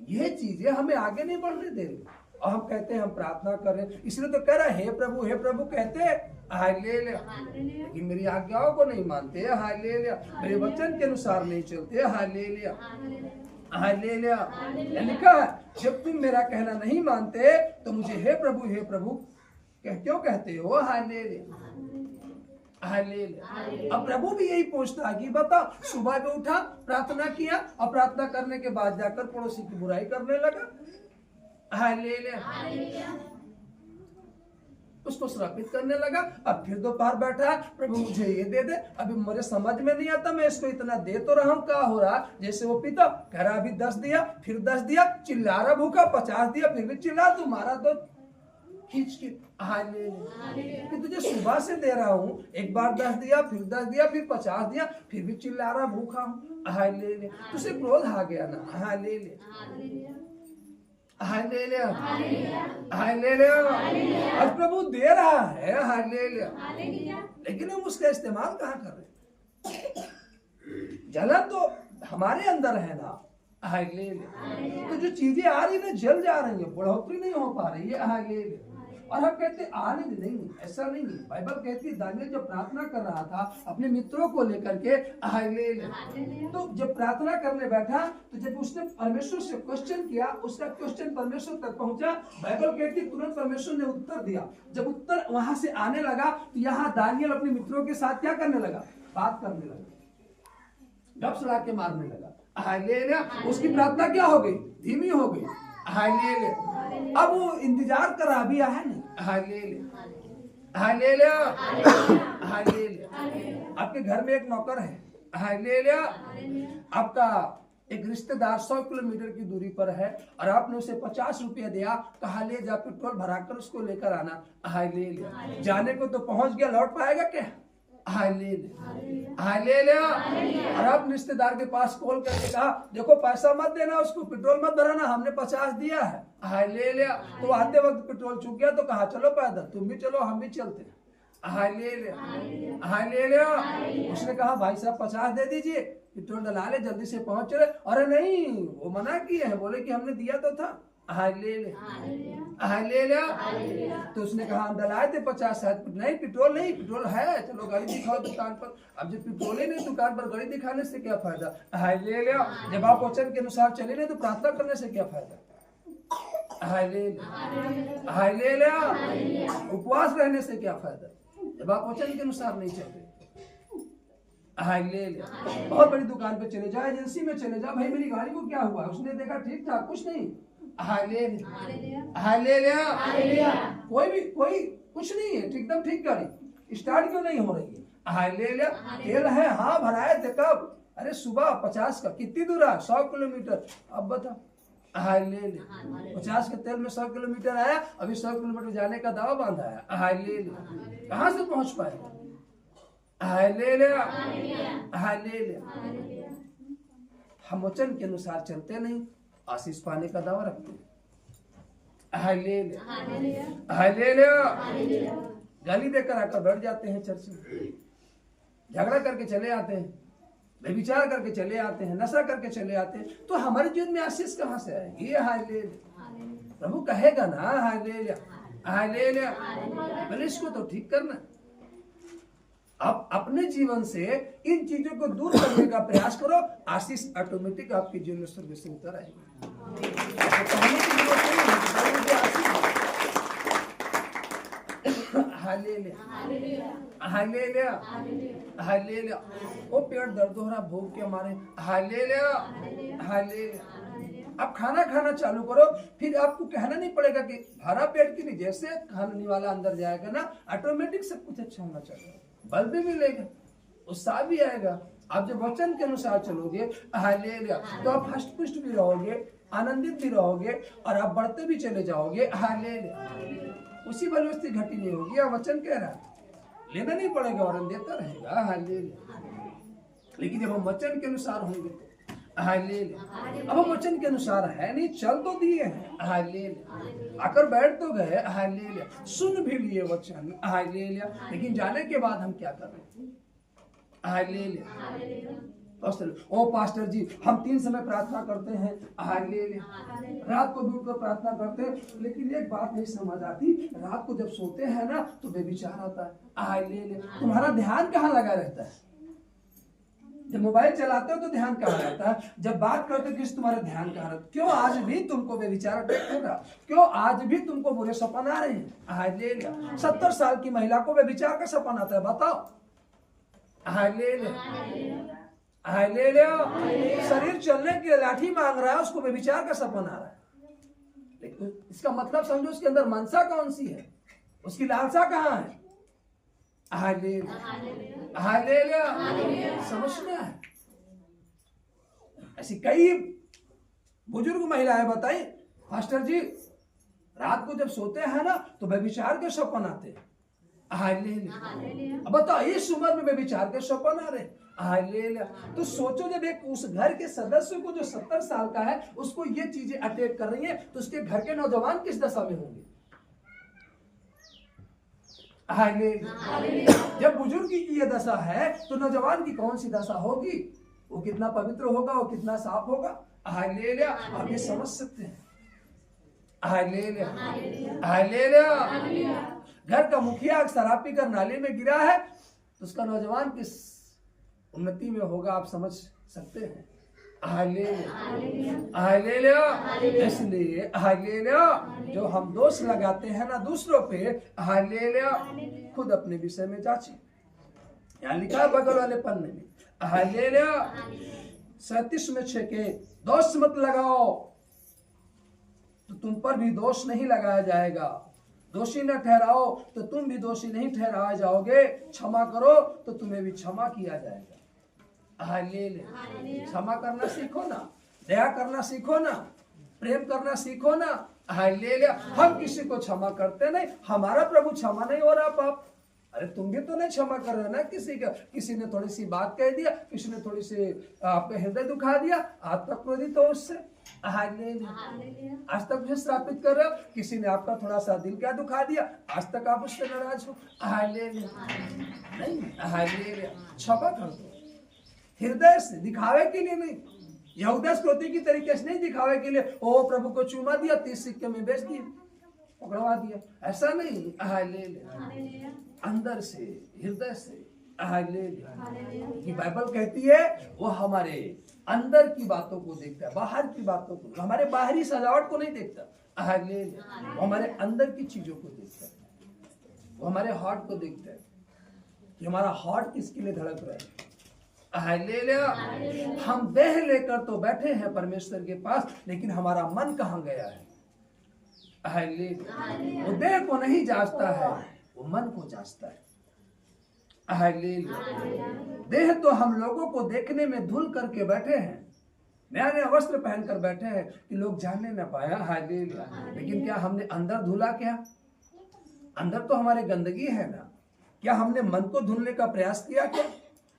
ये चीजें हमें आगे नहीं बढ़ने दे रही। और हम कहते हैं हम प्रार्थना कर रहे हैं, इसलिए तो कह रहा है हे प्रभु कहते हालेलुया, लेकिन मेरी आज्ञाओं को नहीं मानते। हालेलुया। मेरे वचन के अनुसार नहीं चलते। हालेलुया। हालेलुया। लिखा है जब तुम मेरा कहना नहीं मानते तो मुझे हे प्रभु क्यों कहते हो? हालेलुया। हालेलुया। अब प्रभु भी यही पूछता है कि बता, सुबह में उठा, प्रार्थना किया और प्रार्थना करने के बाद जाकर पड़ोसी की बुराई करने लगा। हालेलुया। उसको श्रापित करने लगा। अब फिर दोपहर बैठा, प्रभु मुझे ये दे दे, अभी मुझे समझ में नहीं आता, मैं इसको इतना दे तो रहा हूँ, क्या हो रहा? जैसे वो पिता कह रहा अभी 10 दिया, फिर 10 दिया, चिल्ला रहा भूखा, 50 दिया, फिर भी चिल्ला, तुम्हारा तो खींच के। हालेलुया। कि तुझे सुबह से दे रहा हूँ, एक बार 10 दिया, फिर 10 दिया, फिर 50 दिया, फिर भी चिल्ला रहा भूखा हूँ। हालेलुया। तुझे क्रोध आ गया ना। हालेलुया। हालेलुया। हालेलुया। आज प्रभु दे रहा है। हालेलुया। लेकिन हम उसका इस्तेमाल कहाँ कर रहे? जलन तो हमारे अंदर है ना। हालेलुया। तो जो चीजें आ रही ना, जल जा रही है, बढ़ोतरी नहीं हो पा रही है। हालेलुया। और हम कहते आने नहीं, ऐसा नहीं। बाइबल कहती है दानियल जब प्रार्थना कर रहा था अपने मित्रों को लेकर के, हालेलुया, तो जब प्रार्थना करने बैठा तो जब उसने परमेश्वर से क्वेश्चन किया, उसका क्वेश्चन परमेश्वर तक पहुंचा। बाइबल कहती है तुरंत परमेश्वर ने उत्तर दिया। जब उत्तर वहां से आने लगा तो यहाँ दानियल अपने मित्रों के साथ क्या करने लगा? बात करने लगा, डब सड़ा के मारने लगा। हालेलुया। उसकी प्रार्थना क्या हो गई? धीमी हो गई। हालेलुया। अब वो इंतजार कर रहा, अभी आया नहीं। हालेलुया। हालेलुया। हालेलुया। आपके घर में एक नौकर है। हालेलुया। आपका एक रिश्तेदार 100 किलोमीटर की दूरी पर है और आपने उसे 50 रुपया दिया, कहा ले जा पेट्रोल भराकर उसको लेकर आना। हालेलुया। जाने को तो पहुंच गया, लौट पाएगा क्या? हालेलुया। हालेलुया। और आप रिश्तेदार के पास कॉल करके कहा देखो पैसा मत देना उसको, पेट्रोल मत भराना, हमने 50 दिया है। हालेलुया। तो आते वक्त पेट्रोल चूक गया तो कहा चलो पैदल, तुम भी चलो हम भी चलते। हालेलुया। हालेलुया। उसने कहा भाई साहब 50 दे दीजिए, पेट्रोल डला ले, जल्दी से पहुंच चले। अरे नहीं, वो मना किए हैं, बोले कि हमने दिया तो था। हालेलुया। हालेलुया। तो उसने कहा हम डलाए थे 50, नहीं पेट्रोल नहीं, पेट्रोल है, चलो गाड़ी दिखाओ दुकान पर। अब जब पेट्रोल ही नहीं दुकान पर, गाड़ी दिखाने से क्या फायदा? हालेलुया। जब आप वचन के अनुसार चले नहीं तो प्रार्थना करने से क्या फायदा? हालेलुया। हालेलुया। उपवास रहने से क्या फायदा जब आप वचन के अनुसार नहीं चल रहे? हालेलुया। बहुत बड़ी दुकान पे चले जाओ, एजेंसी में चले जाओ, भाई मेरी गाड़ी को क्या हुआ? उसने देखा ठीक ठाक, कुछ नहीं। हालेलुया। हालेलुया। कोई कुछ नहीं है, एकदम ठीक गाड़ी, स्टार्ट क्यों नहीं हो रही है? हालेलुया। तेल है, हाँ भराए थे कब? अरे सुबह 50 का, कितनी दूर है? 100 किलोमीटर। अब बता। हालेलुया। 50 के तेल में 100 किलोमीटर आया, अभी 100 किलोमीटर जाने का दावा बांधा है। हालेलुया। कहाँ से पहुंच पाएगा? हालेलुया। हालेलुया। हम वचन के अनुसार चलते नहीं, आशीष पाने का दावा रखते हैं। हालेलुया। हालेलुया। गाली देकर आकर बैठ जाते हैं चर्च में, झगड़ा करके चले आते हैं, व्यभिचार करके चले आते हैं, नशा करके चले आते हैं, तो हमारे जीवन में आशीष कहाँ से आएगी? ये हालेलुया। प्रभु कहेगा ना हालेलुया। हालेलुया। पहले इसको तो ठीक करना। आप अपने जीवन से इन चीजों को दूर करने का प्रयास करो, आशीष ऑटोमेटिक आपके जीवन में स्वर्ग से उतर आएगी। हालेलुया। हालेलुया। हालेलुया। वो पेट दर्द हो रहा भूख के मारे। हालेलुया। हालेलुया। आप खाना खाना चालू करो, फिर आपको कहना नहीं पड़ेगा कि भरा पेट की नहीं, जैसे खाने वाला अंदर जाएगा ना ऑटोमेटिक सब कुछ अच्छा होना चाहिए, बल भी मिलेगा, उत्साह भी आएगा। आप जब वचन के अनुसार चलोगे हालेलुया तो आप हष्ट पुष्ट भी रहोगे, आनंदित भी रहोगे और आप बढ़ते भी चले जाओगे। हालेलुया। उसी बलवस्ती घटी नहीं होगी। यह वचन कह रहा है लेना नहीं पड़ेगा, वरन देता रहेगा। हालेलुया। लेकिन जब हम वचन के अनुसार होंगे तो हालेलुया। अब हम वचन के अनुसार है नहीं, चल तो दिए हैं, हालेलुया, आकर बैठ तो गए, हालेलुया, सुन भी लिए वचन, हालेलुया, लेकिन जाने के बाद हम क्या कर रहे हैं? हालेलुया। ओ पास्टर जी, हम 3 समय प्रार्थना करते हैं, हालेलुया, रात को भी उठकर प्रार्थना करते हैं, लेकिन एक बात नहीं समझ आती, रात को जब सोते हैं ना तो बेविचार आता है, हालेलुया। तुम्हारा ध्यान कहाँ लगा रहता है? जब मोबाइल चलाते हो तो ध्यान कहाँ रहता है? जब बात करते हो किस तुम्हारा ध्यान कहाँ रहता है? क्यों आज भी तुमको बेविचार अटैक होगा? क्यों आज भी तुमको बुरे सपन आ रहे हैं? हालेलुया। 70 साल की महिला को बेविचार का सपन आता है, बताओ। Hallelujah, hallelujah. शरीर चलने की लाठी मांग रहा है, उसको बेविचार का सपन आ रहा है। लेकिन इसका मतलब समझो उसके अंदर मनसा कौन सी है, उसकी लालसा कहाँ है? Hallelujah, hallelujah. समझना है। ऐसी कई बुजुर्ग महिलाएं बताई, मास्टर जी रात को जब सोते हैं ना तो बेविचार के सपन आते हैं, हालेलुया। अब बताओ इस उम्र में बेविचार के सपन आ रहे, हालेलुया। तो सोचो जब एक उस घर के सदस्य को जो 70 साल का है उसको ये चीजें अटैक कर रही है तो उसके घर के नौजवान किस दशा में होंगे? हालेलुया। जब बुजुर्ग की ये दशा है तो नौजवान की कौन सी दशा होगी? वो कितना पवित्र होगा, वो कितना साफ होगा, हालेलुया। आप ये समझ सकते हैं, हालेलुया, हालेलुया। घर का मुखिया शराब पीकर नाले में गिरा है तो उसका नौजवान किस उन्नति में होगा, आप समझ सकते हैं, हालेलुया, हालेलुया। इसलिए हालेलुया जो हम दोष लगाते हैं ना दूसरों पे, हालेलुया, खुद अपने विषय में जांचें। यहाँ लिखा है बगल वाले पन्ने में, हालेलुया 37:6 के दोष मत लगाओ तो तुम पर भी दोष नहीं लगाया जाएगा, दोषी न ठहराओ तो तुम भी दोषी नहीं ठहराए जाओगे, क्षमा करो तो तुम्हें भी क्षमा किया जाएगा। हालेलुया। क्षमा करना सीखो ना, दया करना सीखो ना, प्रेम करना सीखो ना, हालेलुया। हम किसी को क्षमा करते नहीं, हमारा प्रभु क्षमा नहीं हो रहा पाप। अरे तुम भी तो नहीं क्षमा कर रहे ना किसी का, किसी ने थोड़ी सी बात कह दिया, किसी ने थोड़ी सी आपका हृदय दुखा दिया, आज तक क्रोधित हो उससे, हालेलुया। आज तक उसे श्रापित कर रहे हो, किसी ने आपका थोड़ा सा दिल क्या दुखा दिया, आज तक आप उससे नाराज हो, हालेलुया। नहीं, हालेलुया। क्षमा कर दो हृदय से, दिखावे के लिए नहीं, यहूदा इस्करियोती की तरीके से नहीं, दिखावे के लिए ओ प्रभु को चूमा दिया 30 सिक्के में बेच दिया, पकड़वा दिया, ऐसा नहीं, हालेलुया। अंदर से, हृदय से, हालेलुया। ये बाइबल कहती है वो हमारे अंदर की बातों को देखता है, बाहर की बातों को, हमारे बाहरी सजावट को नहीं देखता, हालेलुया। वो हमारे अंदर की चीजों को देखता है, वो हमारे हार्ट को देखता है कि हमारा हार्ट किसके लिए धड़क रहा है, हालेलुया। हम देह लेकर तो बैठे हैं परमेश्वर के पास, लेकिन हमारा मन कहाँ गया है, हालेलुया। वो देह को नहीं जांचता है, वो मन को जांचता है, हालेलुया। देह तो हम लोगों को देखने में धुल करके बैठे हैं, नया नया वस्त्र पहनकर बैठे हैं कि लोग जानने न पाया, हालेलुया। लेकिन क्या हमने अंदर धुला? क्या अंदर तो हमारे गंदगी है ना, क्या हमने मन को धुलने का प्रयास किया? क्या,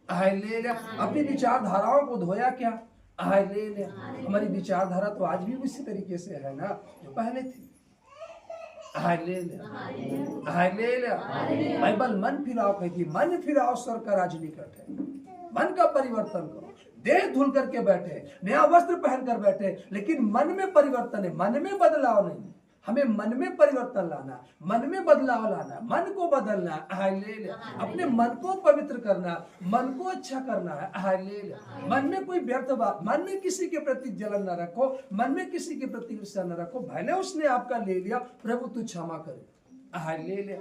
हालेलुया। अपनी विचारधाराओं को धोया? क्या, हालेलुया। हमारी विचारधारा तो आज भी उसी तरीके से है ना जो पहले थी, हालेलुया, हालेलुया। बाइबल मन फिराओ कहती, मन फिराओ स्वर्ग का राज निकट है। मन का परिवर्तन करो, देह धुल करके बैठे, नया वस्त्र पहन कर बैठे, लेकिन मन में परिवर्तन है, मन में बदलाव नहीं। हमें मन में परिवर्तन लाना, मन में बदलाव लाना, मन को बदलना, हालेलुया। अपने मन को पवित्र करना, मन को अच्छा करना है, हालेलुया। मन में कोई व्यर्थ बात, मन में किसी के प्रति जलन न रखो, मन में किसी के प्रति ईर्ष्या न रखो। भले उसने आपका ले लिया, प्रभु तू क्षमा करे, हालेलुया,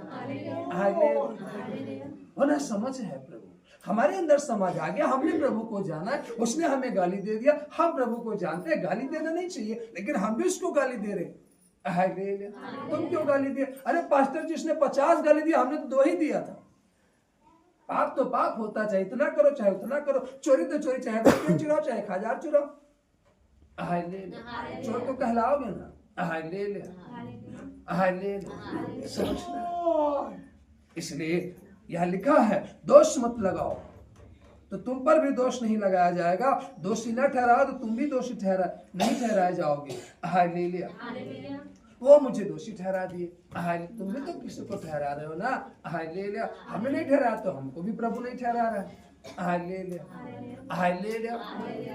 हालेलुया। होना समझ है प्रभु, हमारे अंदर समझ आ गया, हमने प्रभु को जाना है, उसने हमें गाली दे दिया, हम प्रभु को जानते हैं, गाली देना नहीं चाहिए, लेकिन हम भी उसको गाली दे रहे, हालेलुया। तुम क्यों गाली दिए? अरे पास्टर जी उसने 50 गाली दिया, हमने तो 2 ही दिया था। पाप तो पाप होता, चाहे इतना करो चाहे उतना करो, चोरी तो चोरी, चाहे 10 चुराओ चाहे 1000 चुराओ, हालेलुया। चोर तो कहलाओगे ना, हालेलुया। हालेलुया। समझना, इसलिए यह लिखा है दोष मत लगाओ, तो तुम पर भी दोष नहीं लगाया जाएगा। दोषी न ठहराओ तो तुम भी दोषी नहीं ठहराए जाओगे। हालेलुया। वो मुझे दोषी ठहरा दिए, तुम भी तो किसी को ठहरा रहे हो ना। हालेलुया। हमें नहीं ठहरा तो हमको भी प्रभु नहीं ठहरा रहा है। हालेलुया। हालेलुया।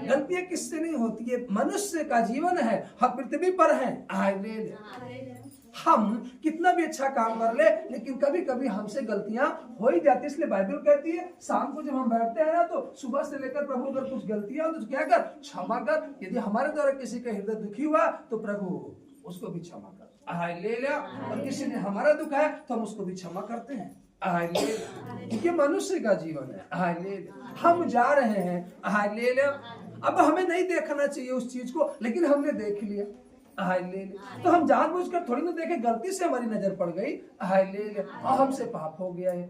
गलतियां किससे नहीं होती है? मनुष्य का जीवन है, हम पृथ्वी पर हैं। हालेलुया। हम कितना भी अच्छा काम कर ले, लेकिन कभी कभी हमसे गलतियां हो ही जाती है। इसलिए बाइबल कहती है शाम को जब हम बैठते हैं ना, तो सुबह से लेकर प्रभु अगर कुछ गलतियां हो तो क्या कर, क्षमा कर। यदि हमारे द्वारा किसी का हृदय दुखी हुआ तो प्रभु उसको भी क्षमा कर। हालेलुया। और किसी ने हमारा दुख है तो हम उसको भी क्षमा करते हैं। हालेलुया। ये मनुष्य का जीवन है। हालेलुया। हम जा रहे हैं। हालेलुया। अब हमें नहीं देखना चाहिए उस चीज को, लेकिन हमने देख लिया। हालेलुया। तो हम जानबूझकर थोड़ी ना देखे, गलती से हमारी नजर पड़ गई। हालेलुया। और हमसे पाप हो गया है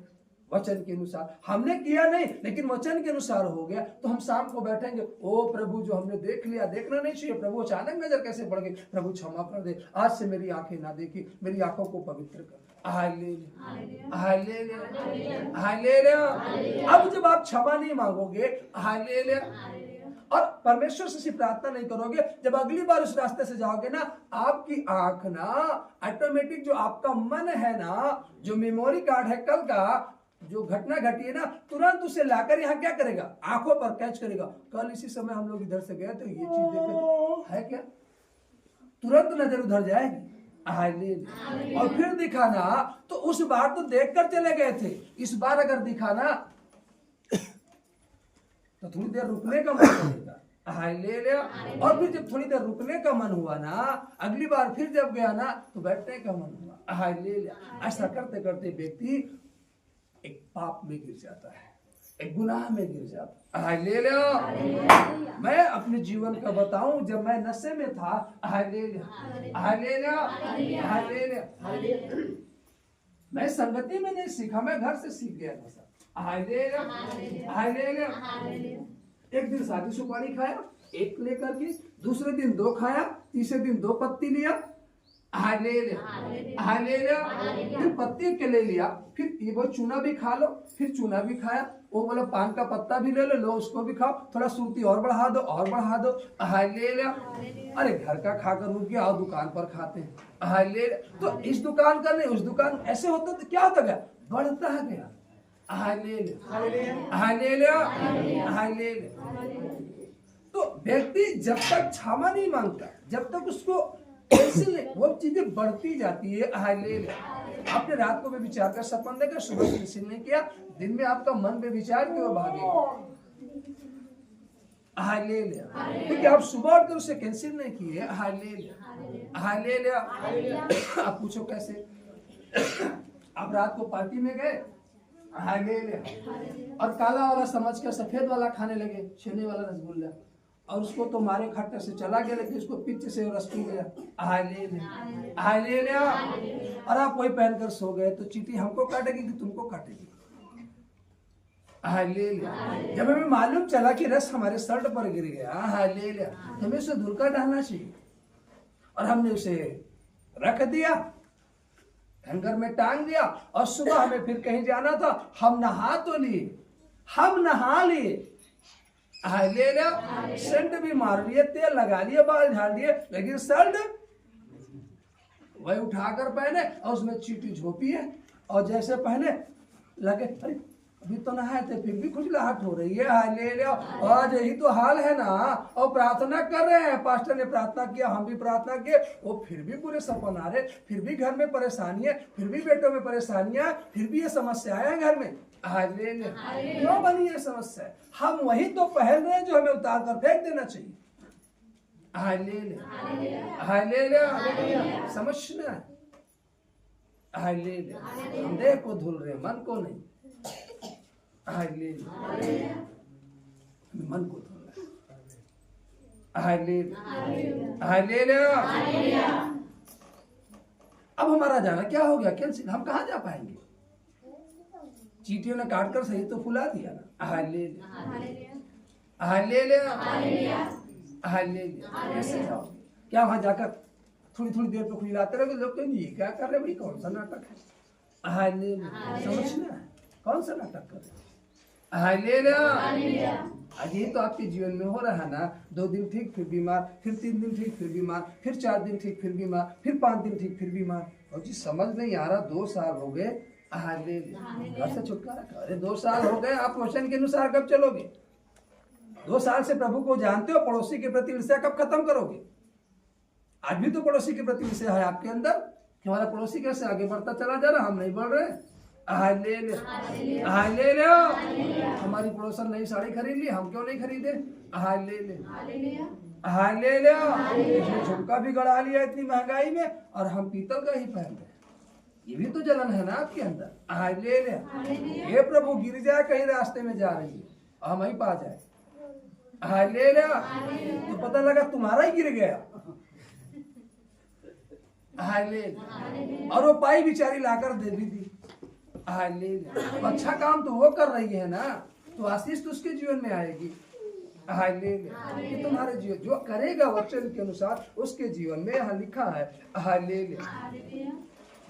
वचन के अनुसार। हमने किया नहीं, लेकिन वचन के अनुसार हो गया। तो हम शाम को बैठेंगे, ओ प्रभु जो हमने देख लिया, देखना नहीं चाहिए। प्रभु अचानक नजर कैसे पड़ गई, प्रभु क्षमा कर दे, आज से मेरी आंखें ना देखी, मेरी आंखों को पवित्र कर। हालेलुया। हालेलुया। हालेलुया। अब जब आप क्षमा नहीं मांगोगे, हालेलुया, और परमेश्वर से प्रार्थना नहीं करोगे, जब अगली बार उस रास्ते से जाओगे ना, आपकी आंख ना ऑटोमेटिक, जो आपका मन है ना, जो मेमोरी कार्ड है कल का जो घटना घटी है ना, तुरंत उसे लाकर यहाँ क्या करेगा, आंखों पर कैच करेगा। कल इसी समय हम लोग इधर से गए तो ये चीज देखे है क्या, तुरंत नजर उधर जाएगी। हालेलुया। और फिर दिखाना तो उस बार तो देखकर चले गए थे, इस बार अगर दिखाना तो थोड़ी देर रुकने का मन करेगा। हालेलुया। और फिर जब थोड़ी देर रुकने का मन हुआ ना, अगली बार फिर जब गया ना तो बैठने का मन हुआ। हालेलुया। ऐसा करते करते व्यक्ति एक पाप में गिर जाता है, एक गुनाह में गिर जाता है। हालेलुया। मैं अपने जीवन का बताऊं, जब मैं नशे में था, हालेलुया, हालेलुया, हालेलुया, मैं संगति में नहीं सीखा, मैं घर से सीख गया नशा। हालेलुया। हालेलुया। एक दिन सादी सुपारी खाया, एक लेकर के, दूसरे दिन 2 खाया, तीसरे दिन 2 पत्ती लिया। हालेलुया। हालेलुया। फिर पत्ती के ले लिया, फिर ये वो चूना भी खा लो, फिर चूना भी खाया, वो बोला पान का पत्ता भी ले लो, उसको भी खाओ, थोड़ा सुर्ती और बढ़ा दो, और बढ़ा दो। हालेलुया। अरे घर का खाकर रुक गया और दुकान पर खाते हैं। हालेलुया। तो इस दुकान का नहीं उस दुकान, ऐसे होता तो क्या होता गया, बढ़ता गया। हालेलुया। हालेलुया। हालेलुया। तो व्यक्ति जब तक क्षमा नहीं मांगता, जब तक उसको वो चीजें बढ़ती जाती है। हालेलुया। आपने रात को भी विचार कर सपन देखा, सुबह कैंसिल नहीं किया, दिन में आपका मन में विचार की ओर भागेगा। हालेलुया। क्योंकि आप सुबह उठकर उसे कैंसिल नहीं किए। हालेलुया। हालेलुया। आप पूछो कैसे, आप रात को पार्टी में गए, हालेलुया, और काला वाला समझ कर सफेद वाला खाने लगे, छेने वाला रसगुल्ला, और उसको तो मारे खट्टे से चला गया, लेकिन उसको पीछे से रस पी गया। हालेलुया। हालेलुया। और आप वही पहनकर सो गए, तो चींटी हमको काटेगी कि तुमको काटेगी। हालेलुया। जब हमें मालूम चला कि रस हमारे शर्ट पर गिर गया, हालेलुया, तो हमें उसे धुलका डालना चाहिए, और हमने उसे रख दिया, हैंगर में टांग दिया, और सुबह हमें फिर कहीं जाना था, हम नहा तो लिए, हम नहा लिए, हालेलुया, सेंट भी मार लिए, तेल लगा लिए, बाल झाड़ लिए, लेकिन शर्ट वही उठाकर पहने और उसमें चींटी झोंपी है, और जैसे पहने लगे अरे अभी तो नहाए थे फिर भी खुजलाहट हो रही है। हालेलुया। आज यही तो हाल है ना, और प्रार्थना कर रहे हैं, पास्टर ने प्रार्थना किया, हम भी प्रार्थना किए, वो फिर भी पूरे सपन आ रहे, फिर भी घर में परेशानियां, फिर भी बेटों में परेशानियां, फिर भी ये समस्या है घर में। हालेलुया। क्यों बनी ये समस्या? हम वही तो पहन रहे हैं जो हमें उतार कर फेंक देना चाहिए। हालेलुया। हालेलुया। समझना है। हालेलुया। हम देह को धुल रहे, मन को नहीं। हालेलुया। मन को धुलना है। हालेलुया। हालेलुया। अब हमारा जाना क्या हो गया, कैंसिल, हम कहाँ जा पाएंगे? चींटियों ने काट कर सही तो फुला दिया ना। हालेलुया। हालेलुया। हालेलुया। कैसे जाओगे? क्या वहां जाकर थोड़ी थोड़ी देर पे खुजलाते रहोगे, लोग कहेंगे ये क्या कर रहे भाई, कौन सा नाटक है। हालेलुया, समझना है कौन सा नाटक कर रहे। हालेलुया। आज ये तो आपके जीवन में हो रहा है ना, 2 दिन ठीक फिर बीमार, फिर 3 दिन ठीक फिर बीमार, फिर 4 दिन ठीक फिर बीमार, फिर 5 दिन ठीक फिर बीमार। और जी समझ नहीं आ रहा, 2 साल हो गए, घर से छुटकारा कर। अरे 2 साल हो गए, आप वचन के अनुसार कब चलोगे? 2 साल से प्रभु को जानते हो, पड़ोसी के प्रति ईर्ष्या कब खत्म करोगे? आज भी तो पड़ोसी के प्रति ईर्ष्या है आपके अंदर कि हमारा पड़ोसी कैसे आगे बढ़ता चला जा रहा, हम नहीं बढ़ रहे। हालेलुया। हमारी पड़ोसन नई साड़ी खरीद ली, हम क्यों नहीं खरीदे? हालेलुया। झुमका भी गड़ा लिया इतनी महंगाई में, और हम पीतल का ही पहन रहे। ये भी तो जलन है ना आपके अंदर। हालेलुया। हे प्रभु, गिर जाए कहीं रास्ते में जा रही है, हम वहीं पा जाए। हालेलुया। तो पता लगा तुम्हारा ही गिर गया। हालेलुया। और वो पाई बेचारी लाकर दे भी दी। हालेलुया। अच्छा काम तो वो कर रही है ना, तो आशीष तो उसके जीवन में आएगी। हालेलुया। कि तुम्हारे जीवन जो करेगा वचन के अनुसार, उसके जीवन में यहाँ लिखा है। हालेलुया।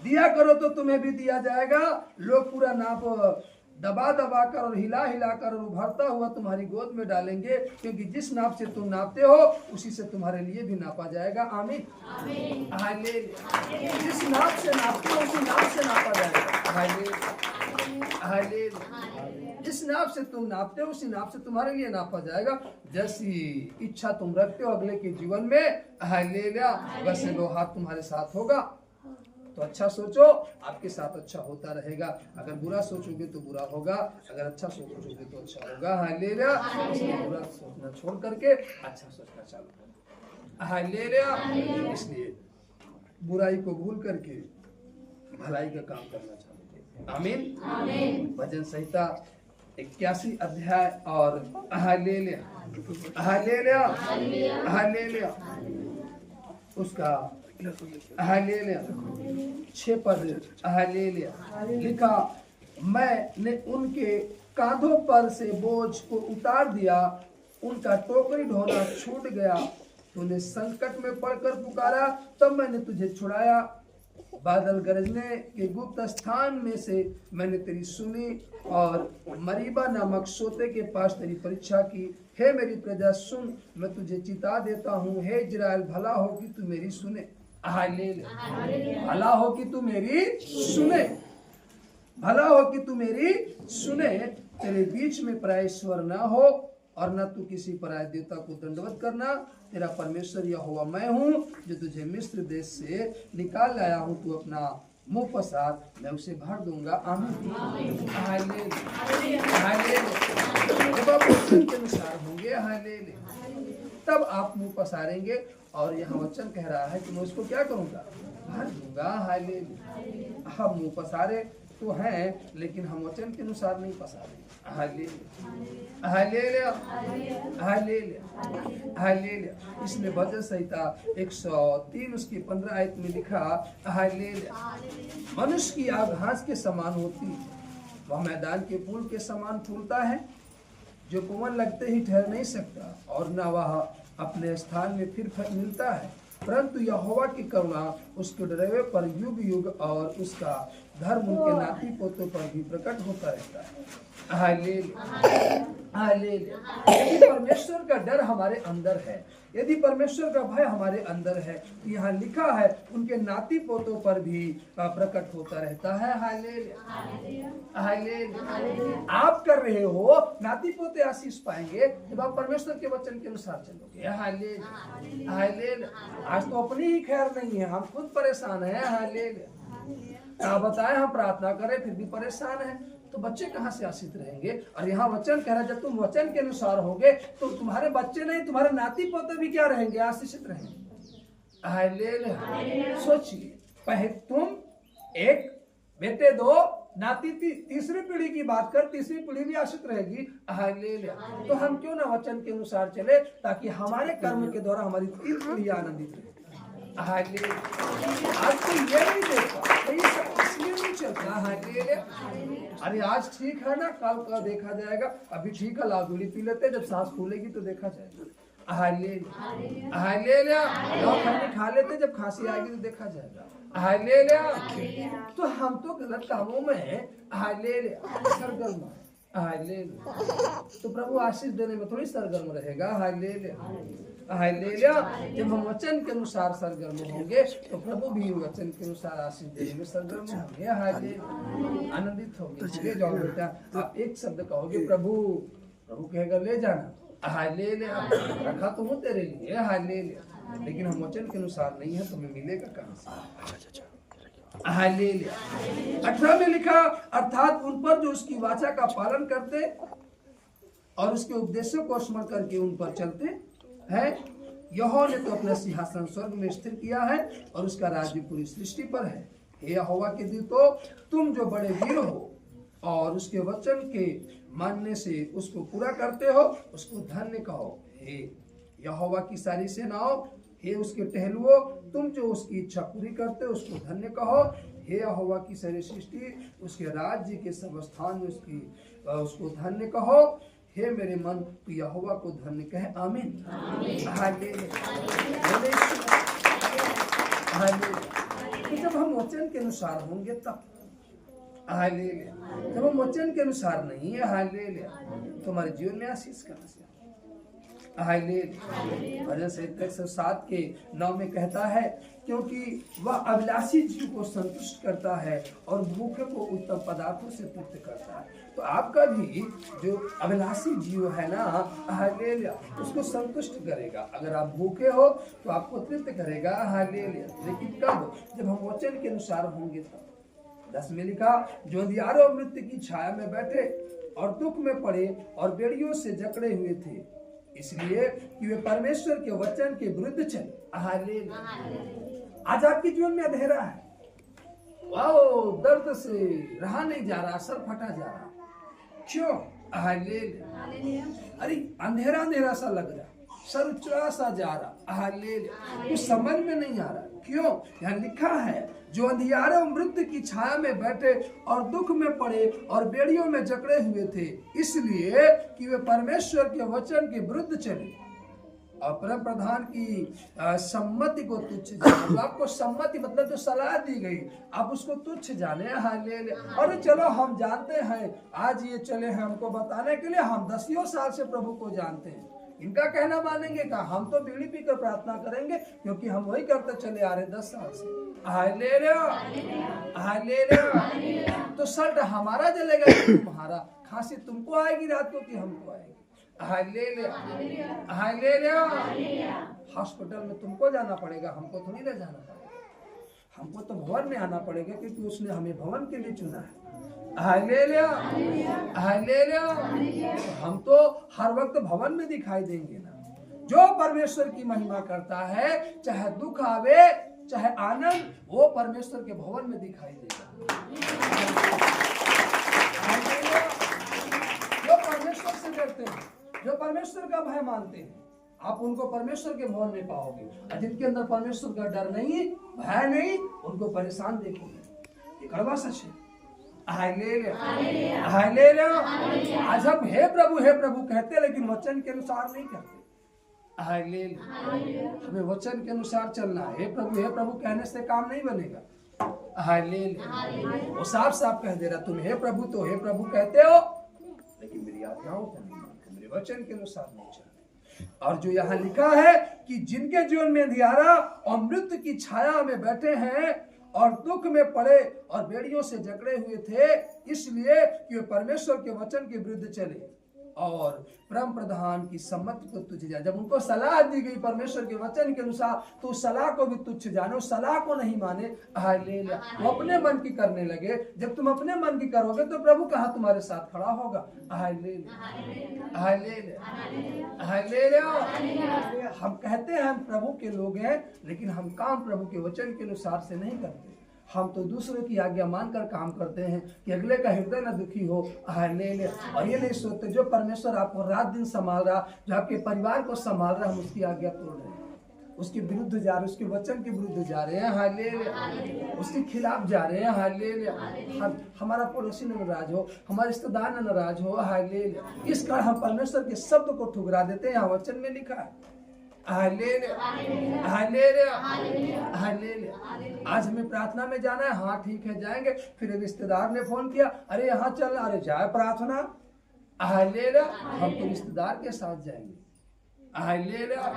दिया करो तो तुम्हें भी दिया जाएगा, लोग पूरा नाप दबा दबा कर और हिला हिला कर और उभरता हुआ तुम्हारी गोद में डालेंगे, क्योंकि जिस नाप से तुम नापते हो उसी से तुम्हारे लिए भी नापा जाएगा। आमीन। हालेलुया। जिस नाप से नापते हो उसी नाप से नापा जाएगा। हालेलुया। जिस नाप से तुम नापते हो उसी नाप से तुम्हारे लिए नापा जाएगा। जैसी इच्छा तुम रखते हो अगले के जीवन में, हालेलुया, वैसे लो हाथ तुम्हारे साथ होगा। तो अच्छा सोचो, आपके साथ अच्छा होता रहेगा। अगर बुरा सोचोगे तो बुरा होगा, अगर अच्छा सोचोगे तो अच्छा होगा। हालेलुया। बुरा सोचना छोड़ करके अच्छा सोचना चालू करो। हालेलुया। इसलिए बुराई को भूल करके भलाई का काम करना चालू करो। आमीन। भजन संहिता 81 अध्याय और हालेलुया हालेलुया हालेलुया उसका हालेलुया 6 पद हालेलुया लिखा, मैंने उनके कांधों पर से बोझ को उतार दिया, उनका टोकरी ढोना छूट गया। तूने संकट में पड़कर पुकारा, तब मैंने तुझे छुड़ाया। बादल गरजने के गुप्त स्थान में से मैंने तेरी सुनी और मरीबा नामक सोते के पास तेरी परीक्षा की। हे मेरी प्रजा सुन, मैं तुझे चिता देता हूँ। हे इजराइल, भला हो कि तू मेरी सुने। हालेलुया। भला हो कि तू मेरी सुने, भला हो कि तू मेरी सुने। तेरे बीच में पराय ईश्वर न हो और न तू किसी पराय देवता को दंडवत करना। तेरा परमेश्वर यहोवा मैं हूँ, जो तुझे मिस्र देश से निकाल लाया हूँ। तू अपना मुंह पसार, मैं उसे भर दूंगा। आमीन। Hallelujah hallelujah. जब आप वचन के अनुसार होंगे, हालेलुया, तब आप मुंह पसारेंगे। और यहाँ वचन कह रहा है कि मैं उसको क्या करूंगा? भर दूंगा। हालेलुया। हम मुंह पसारे तो हैं, लेकिन हम वचन के अनुसार नहीं पसारे। Hallelujah hallelujah hallelujah hallelujah. इसलिए भजन संहिता 103 उसकी 15 आयत में लिखा, हालेलुया, मनुष्य की आग घास के समान होती है, वह मैदान के फूल के समान फूलता है, जो पवन लगते ही ठहर नहीं सकता और न वह अपने स्थान में फिर मिलता है। परंतु यहोवा की करुणा उसके डरे पर युग युग और उसका धर्म उनके नाती पोतों पर भी प्रकट होता रहता है। Hallelujah hallelujah. यदि परमेश्वर का डर हमारे अंदर है, यदि परमेश्वर का भय हमारे अंदर है, तो यहाँ लिखा है उनके नाती पोतों पर भी प्रकट होता रहता है। Hallelujah hallelujah. आप कर रहे हो, नाती पोते आशीष पाएंगे जब आप परमेश्वर के वचन के अनुसार चलोगे। Hallelujah hallelujah. आज तो अपनी ही खैर नहीं है, हम खुद परेशान हैं। हालेलुया। बताएं हम प्रार्थना करें फिर भी परेशान है, तो बच्चे कहाँ से आशीष रहेंगे? और यहाँ वचन कह रहा है जब तुम वचन के अनुसार होगे तो तुम्हारे बच्चे नहीं, तुम्हारे नाती पोते भी क्या रहेंगे? आशीषित रहेंगे। हालेलुया। सोचिए, पहले तुम एक बेटे 2 नाती तीसरी पीढ़ी की बात कर, तीसरी पीढ़ी भी आश्रित रहेगी। हालेलुया। तो हम क्यों ना वचन के अनुसार चले, ताकि हमारे कर्म के द्वारा हमारी 3 पीढ़ी आनंदित रहे। हालेलुया। आज तो ये नहीं देखा, इसलिए नहीं चलता। हालेलुया। अरे आज ठीक है ना, कल का देखा जाएगा। अभी ठीक है, लाल दूली पी लेते, जब सांस फूलेगी तो देखा जाएगा। Hallelujah hallelujah. दवा खाने खा लेते, जब खांसी आएगी तो देखा जाएगा। हालेलुया। तो हम तो गलत कामों में हालेलुया सरगर्म है। हालेलुया। तो प्रभु आशीष देने में थोड़ी सरगर्म रहेगा। Hallelujah hallelujah. जब हम वचन के अनुसार सरगर्म होंगे तो प्रभु भी वचन के अनुसार आशीष देने में सरगर्म होंगे। हालेलुया आनंदित होंगे। ले जाओ बेटा, आप एक शब्द कहोगे प्रभु, प्रभु कहेगा ले जाना। हालेलुया। रखा तो हूँ तेरे लिए। हालेलुया। लेकिन हम वचन के अनुसार नहीं है तो हमें मिलेगा कहां से? हालेलुया। 18 में लिखा, अर्थात उन पर जो उसकी वाचा का पालन करते और उसके उपदेशों को स्मरण करके उन पर चलते हैं, यहोवा ने तो अपना सिंहासन स्वर्ग में स्थिर किया है और उसका राज्य पूरी सृष्टि पर है। हे यहोवा के दूतों, तुम जो बड़े वीर हो और उसके वचन के मानने से उसको पूरा करते हो, उसको धन्य कहो। हे यहोवा की सारी सेनाओं, हे उसके टहलुओं, तुम जो उसकी इच्छा पूरी करते हो, उसको धन्य कहो। हे यहोवा की सारी सृष्टि, उसके राज्य के सब स्थान में उसको धन्य कहो। हे मेरे मन, तू यहोवा को धन्य कहे। आमीन। तो जब हम वचन के अनुसार होंगे तब, हालेलुया। जब हम वचन के अनुसार नहीं है, हालेलुया, तो हमारे जीवन में आशीष कहां से? हालेलुया। भजन संहिता 107 के 9 में कहता है, क्योंकि वह अभिलाषी जीव को संतुष्ट करता है और भूखे को उत्तम पदार्थों से तृप्त करता है। तो आपका भी जो अभिलाषी जीव है ना, हालेलुया, उसको संतुष्ट करेगा। अगर आप भूखे हो तो आपको तृप्त करेगा। हालेलुया। लेकिन कब? जब हम वचन के अनुसार होंगे तब। 10 में लिखा, जो अंधियारों मृत्यु की छाया में बैठे और दुख में पड़े और बेड़ियों से जकड़े हुए थे, इसलिए कि वे परमेश्वर के वचन के विरुद्ध चले। हालेलुया। आज आपके जीवन में अंधेरा है, वाओ, दर्द से रहा नहीं जा रहा, सर फटा जा रहा। क्यों? हालेलुया। अरे अंधेरा अंधेरा सा लग रहा, सर चुरा सा जा रहा। हालेलुया। कुछ समझ में नहीं आ रहा। क्यों? यहाँ लिखा है, जो अंधियारे मृत्यु की छाया में बैठे और दुख में पड़े और बेड़ियों में जकड़े हुए थे, इसलिए कि वे परमेश्वर के वचन के विरुद्ध चले और परम प्रधान की सम्मति को तुच्छ जाने। आपको सम्मति मतलब जो सलाह दी गई, आप उसको तुच्छ जाने। हालेलुया। और चलो हम जानते हैं, आज ये चले हैं हमको बताने के लिए, हम 10 साल से प्रभु को जानते हैं, इनका कहना मानेंगे का? हम तो बीड़ी पीकर प्रार्थना करेंगे, क्योंकि हम वही करते चले आ रहे 10 साल से। Hallelujah hallelujah. तो शर्ट हमारा जलेगा कि तुम्हारा? खांसी तुमको आएगी रात को कि हमको आएगी? Hallelujah hallelujah. हॉस्पिटल में तुमको जाना पड़ेगा, हमको थोड़ी ना जाना पड़ेगा। हमको तो भवन में आना पड़ेगा, क्योंकि उसने हमें भवन के लिए चुना है। Hallelujah hallelujah. हम तो हर वक्त भवन में दिखाई देंगे ना। जो परमेश्वर की महिमा करता है, चाहे दुख आवे चाहे आनंद, वो परमेश्वर के भवन में दिखाई देगा। जो परमेश्वर से डरते हैं, जो परमेश्वर का भय मानते हैं, आप उनको परमेश्वर के भवन में पाओगे। और जिनके अंदर परमेश्वर का डर नहीं, भय नहीं, उनको परेशान देखोगे। ये कड़वा सच है। Hallelujah hallelujah. आज हम हे प्रभु कहते हैं, लेकिन वचन के अनुसार नहीं करते। हालेलुया। हमें वचन के अनुसार चलना है। हे प्रभु कहने से काम नहीं बनेगा। हालेलुया। वो साफ साफ कह दे रहा, तुम हे प्रभु तो हे प्रभु कहते हो, लेकिन मेरी आज्ञाओं को नहीं मानते, मेरे वचन के अनुसार नहीं चलते। और जो यहाँ लिखा है कि जिनके जीवन में अंधियारा और मृत्यु की छाया में बैठे हैं और दुख में पड़े और बेड़ियों से जकड़े हुए थे, इसलिए कि वे परमेश्वर के वचन के विरुद्ध चले और परम प्रधान की सम्मति को तुच्छ जाने। जब उनको सलाह दी गई परमेश्वर के वचन के अनुसार, तो उस सलाह को भी तुच्छ जाने, उस सलाह को नहीं माने। हालेलुया। वो अपने मन की करने लगे। जब तुम अपने मन की करोगे तो प्रभु कहाँ तुम्हारे साथ खड़ा होगा? Hallelujah hallelujah hallelujah. हम कहते हैं हम प्रभु के लोग हैं, लेकिन हम काम प्रभु के वचन के अनुसार से नहीं करते। हम तो दूसरों की आज्ञा मानकर काम करते हैं कि अगले का हृदय न दुखी हो। हालेलुया। और ये नहीं सोचते जो परमेश्वर आपको रात दिन संभाल रहा, जो आपके परिवार को संभाल रहा, हम उसकी आज्ञा तोड़ रहे हैं, उसके विरुद्ध जा रहे हैं, उसके वचन के विरुद्ध जा रहे हैं, हालेलुया, उसके खिलाफ जा रहे हैं, हालेलुया। हमारा पड़ोसी न नाराज हो, हमारे रिश्तेदार न नाराज हो, हालेलुया। इस कारण हम परमेश्वर के शब्द को ठुकरा देते हैं। यहाँ वचन में लिखा है, हालेलुया, हालेलुया, हालेलुया। आज हमें प्रार्थना में जाना है, हाँ ठीक है जाएंगे। फिर रिश्तेदार ने फोन किया, अरे यहाँ चल, अरे जाए प्रार्थना, हालेलुया। हम तो रिश्तेदार के साथ जाएंगे, हालेलुया।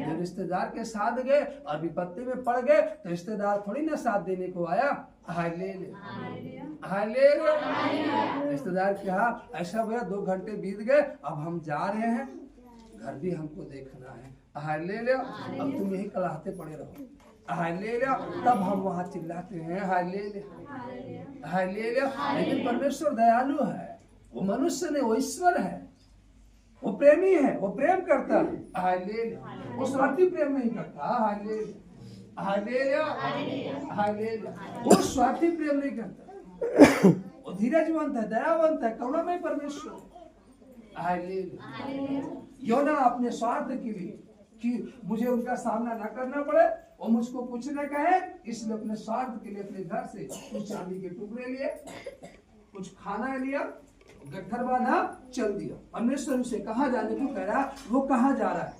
जो रिश्तेदार के साथ गए और विपत्ति में पड़ गए तो रिश्तेदार थोड़ी ना साथ देने को आया, हालेलुया, हालेलुया। रिश्तेदार कहा ऐसा भैया 2 घंटे बीत गए, अब हम जा रहे हैं, घर भी हमको देखना है, हालेलुया। अब तुम यही कलाहते पड़े रहो, हालेलुया। तब हम वहाँ चिल्लाते हैं, हालेलुया, हालेलुया। लेकिन परमेश्वर दयालु है, वो मनुष्य नहीं, वो ईश्वर है, वो प्रेमी है, वो प्रेम करता है, हालेलुया। वो स्वार्थी प्रेम नहीं करता, हालेलुया, हालेलुया, हालेलुया। वो स्वार्थी प्रेम नहीं करता, वो धीरजवंत है, दयावंत है, करुणामय परमेश्वर, हालेलुया। योना अपने स्वार्थ के लिए कि मुझे उनका सामना न करना पड़े और मुझको कुछ न कहे, इसलिए अपने स्वार्थ के लिए अपने घर से कुछ चांदी के टुकड़े लिए, कुछ खाना लिया, गट्ठर बांधा, चल दिया। परमेश्वर उसे कहाँ जाने को कह रहा, वो कहाँ जा रहा है,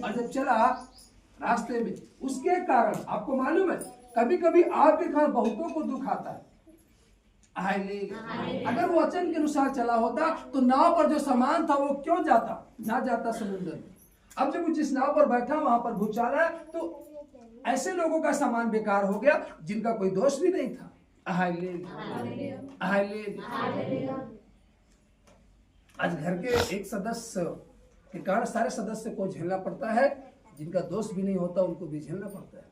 और जब चला रास्ते में, उसके कारण आपको मालूम है कभी कभी आपके कारण बहुतों को दुख आता है, अगर वो वचन के अनुसार चला होता तो नाव पर जो सामान था वो क्यों जाता, ना जाता समुद्र में। अब जब वो जिस नाव पर बैठा वहां पर भूचाल है, तो ऐसे लोगों का सामान बेकार हो गया जिनका कोई दोष भी नहीं था, आज घर के एक सदस्य के कारण सारे सदस्य को झेलना पड़ता है, जिनका दोष भी नहीं होता उनको भी झेलना पड़ता है।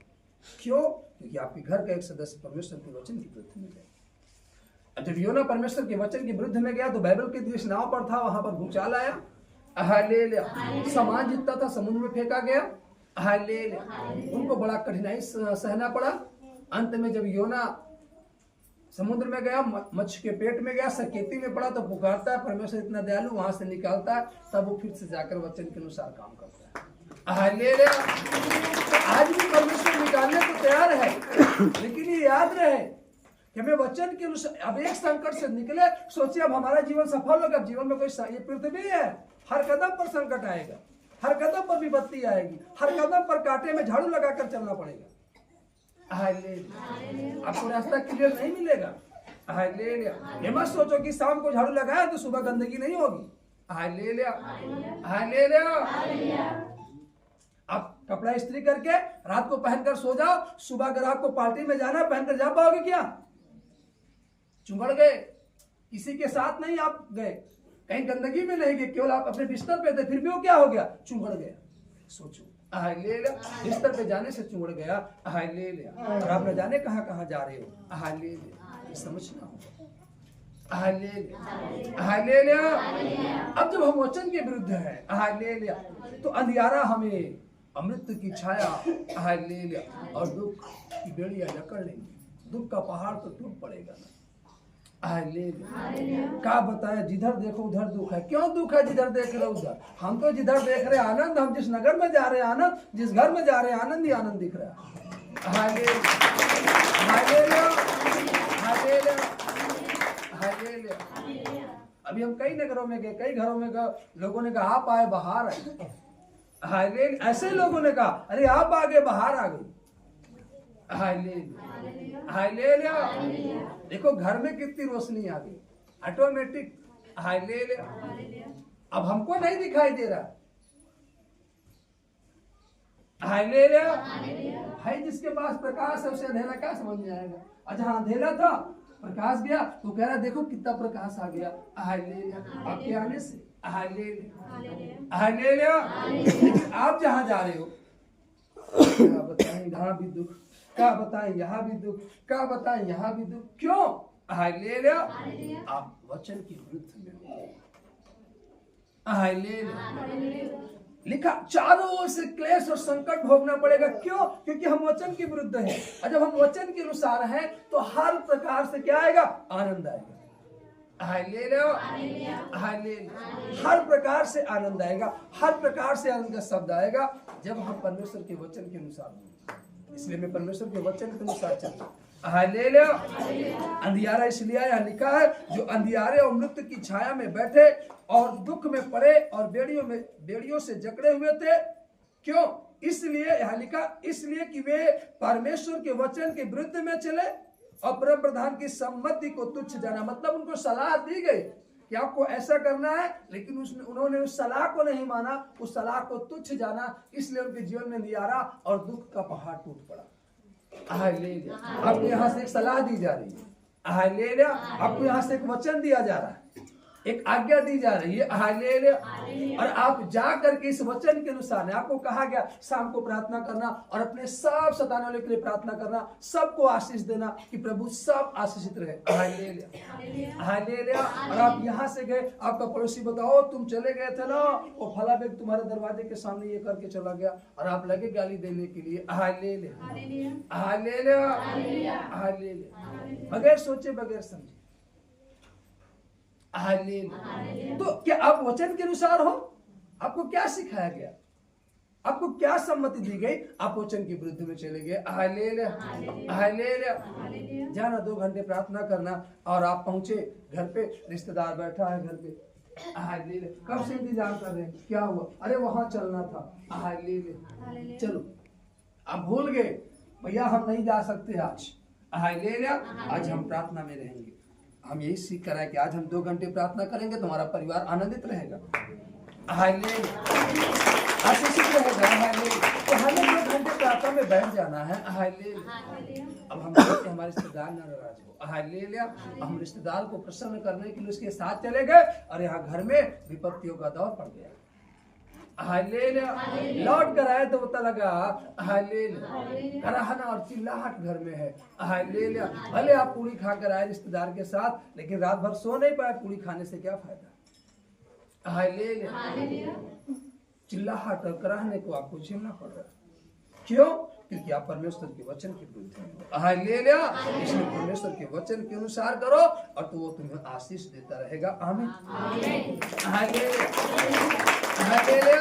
क्यों? क्योंकि आपके घर का एक सदस्य परमेश्वर के वचन के विरुद्ध में गया। जब योना परमेश्वर के वचन के विरुद्ध में गया तो बाइबल के जिस नाव पर था वहां पर भूचाल आया, हालेलुया। सामान जितना था समुद्र में फेंका गया, हालेलुया। उनको बड़ा कठिनाई सहना पड़ा। अंत में जब योना समुद्र में गया, मच्छी के पेट में गया, सकेती में पड़ा तो पुकारता है, परमेश्वर इतना दयालु वहां से निकालता है, तब वो फिर से जाकर वचन के अनुसार काम करता है, हालेलुया। आज भी परमेश्वर निकालने को तैयार है, लेकिन ये याद रहे कि हमें वचन के अनुसार, अब एक संकट से निकले, सोचिए अब हमारा जीवन सफल होगा। जीवन में कोई, ये पृथ्वी है, हर कदम पर संकट आएगा, हर कदम पर विपत्ति आएगी, हर कदम पर कांटे में झाड़ू लगाकर चलना पड़ेगा, हालेलुया। आपको रास्ता क्लियर नहीं मिलेगा, हालेलुया। ये मत सोचो कि शाम को झाड़ू लगाया तो सुबह गंदगी नहीं होगी, हालेलुया, हालेलुया। आप कपड़ा इस्त्री करके रात को पहनकर सो जाओ, सुबह अगर आपको पार्टी में जाना पहनकर जा पाओगे क्या? चुंगड़ गए, किसी के साथ नहीं आप गए, कहीं गंदगी में नहीं गए, केवल आप अपने बिस्तर पे थे, फिर भी वो क्या हो गया? चुंगड़ गया। सोचो, हालेलुया। बिस्तर पे जाने से चुंगड़ गया, हालेलुया। और आप न जाने कहां कहां जा रहे हो, हालेलुया। समझना हो, हालेलुया, हालेलुया। अब जब हम वचन के विरुद्ध है, हालेलुया, तो अंधियारा हमें अमृत की छाया, हालेलुया, और दुख की बेड़ियां जकड़ लेंगी, दुख का पहाड़ तो टूट पड़ेगा ना, हालेलुया। क्या बताए, जिधर देखो उधर दुख है। क्यों दुख है जिधर देख रहे उधर? हम तो जिधर देख रहे आनंद, हम जिस नगर में जा रहे आनंद, जिस घर में जा रहे आनंद ही आनंद दिख रहा है, हालेलुया, हालेलुया, हालेलुया, हालेलुया। अभी हम कई नगरों में गए, कई घरों में गए, लोगों ने कहा आप आए बाहर आए, हालेलुया। ऐसे लोगों ने कहा अरे आप आगे बाहर आ गई, हालेलुया, हालेलुया। देखो घर में कितनी रोशनी आ गई, ऑटोमेटिक, हालेलुया। अब हमको नहीं दिखाई दे रहा, हालेलुया। भाई जिसके पास प्रकाश है उसे अंधेरा क्या समझ में आएगा? अच्छा अंधेरा था, प्रकाश गया तो कह रहा देखो कितना प्रकाश आ गया, हालेलुया, आपके आने से, हालेलुया, हालेलुया। लेकिन आप जहां जा रहे हो, क्या बताएं यहाँ भी दुख, क्या बताएं यहाँ भी दुख, क्या बताएं यहाँ भी दुख। क्यों? हालेलुया। आप वचन के विरुद्ध में हो, हालेलुया। लिखा चारों ओर से क्लेश और संकट भोगना पड़ेगा। क्यों? क्योंकि हम वचन के विरुद्ध हैं। और जब हम वचन के अनुसार हैं तो हर प्रकार से क्या आएगा? आनंद आएगा, हालेलुया, हालेलुया। हर प्रकार से आनंद आएगा, हर प्रकार से आनंद का शब्द आएगा जब हम परमेश्वर के वचन के अनुसार होंगे। इसलिए मैं परमेश्वर के वचन के अनुसार चलूं। हालेलुया। अंधियारा इसलिए यहाँ लिखा है, जो अंधियारे और मृत्यु की छाया में बैठे और दुख में पड़े और बेड़ियों से जकड़े हुए थे। क्यों? इसलिए यहाँ लिखा, इसलिए कि वे परमेश्वर के वचन के विरुद्ध में चले और परम प्रधान की सम्मति को तुच्छ जाना। मतलब उनको सलाह दी गई कि आपको ऐसा करना है, लेकिन उन्होंने उस सलाह को नहीं माना, उस सलाह को तुच्छ जाना। इसलिए उनके जीवन में अंधियारा और दुख का पहाड़ टूट पड़ा। हालेलुया। आपको यहाँ से एक सलाह दी जा रही है। हालेलुया। आपको यहाँ से एक वचन दिया जा रहा है, एक आज्ञा दी जा रही है। हालेलुया। और आप जा करके इस वचन के अनुसार, आपको कहा गया शाम को प्रार्थना करना और अपने सब सताने वाले के लिए प्रार्थना करना, सबको आशीष देना कि प्रभु सब आशीषित रहे। Hallelujah, hallelujah. और आप यहाँ से गए, आपका पड़ोसी बताओ तुम चले गए थे ना, वो फला व्यक्ति तुम्हारे दरवाजे के सामने ये करके चला गया और आप लगे गाली देने के लिए। Hallelujah, hallelujah, hallelujah. बगैर सोचे, बगैर समझे। हालेलुया। तो क्या आप वचन के अनुसार हो? आपको क्या सिखाया गया? आपको क्या सम्मति दी गई? आप वचन के विरुद्ध में चले गए। Hallelujah, hallelujah. जाना 2 घंटे प्रार्थना करना और आप पहुंचे घर पे, रिश्तेदार बैठा है घर पे। हालेलुया। कब से इंतजार कर रहे हैं, क्या हुआ? अरे वहां चलना था। हालेलुया। चलो, आप भूल गए, भैया हम नहीं जा सकते आज। हालेलुया। आज हम प्रार्थना में रहेंगे। हम यही सीख कर आए कि आज हम 2 घंटे प्रार्थना करेंगे तो हमारा परिवार आनंदित रहेगा। हालेलुया, आशीषित रहेगा। हालेलुया। तो हमें 2 घंटे प्रार्थना में बैठ जाना है। हालेलुया। अब हम हमारे रिश्तेदार नाराज हो। हालेलुया। हम रिश्तेदार को प्रसन्न करने के लिए उसके साथ चले गए और यहाँ घर में विपत्तियों का दौर पड़ गया। हालेलुया। लौट कर आए तो पता लगा हालेलुया कराहना और चिल्लाहट घर में है। हालेलुया। भले आप पूरी खाकर आए रिश्तेदार के साथ, लेकिन रात भर सो नहीं पाए। पूरी खाने से क्या फायदा? हालेलुया। चिल्लाहट और कराहने को आपको झेलना पड़ रहा है। क्यों? क्योंकि आप परमेश्वर के वचन के विरुद्ध हैं। हालेलुया। इसलिए परमेश्वर के वचन के अनुसार करो और तो वो तुम्हें आशीष देता रहेगा। आमीन। Hallelujah, hallelujah.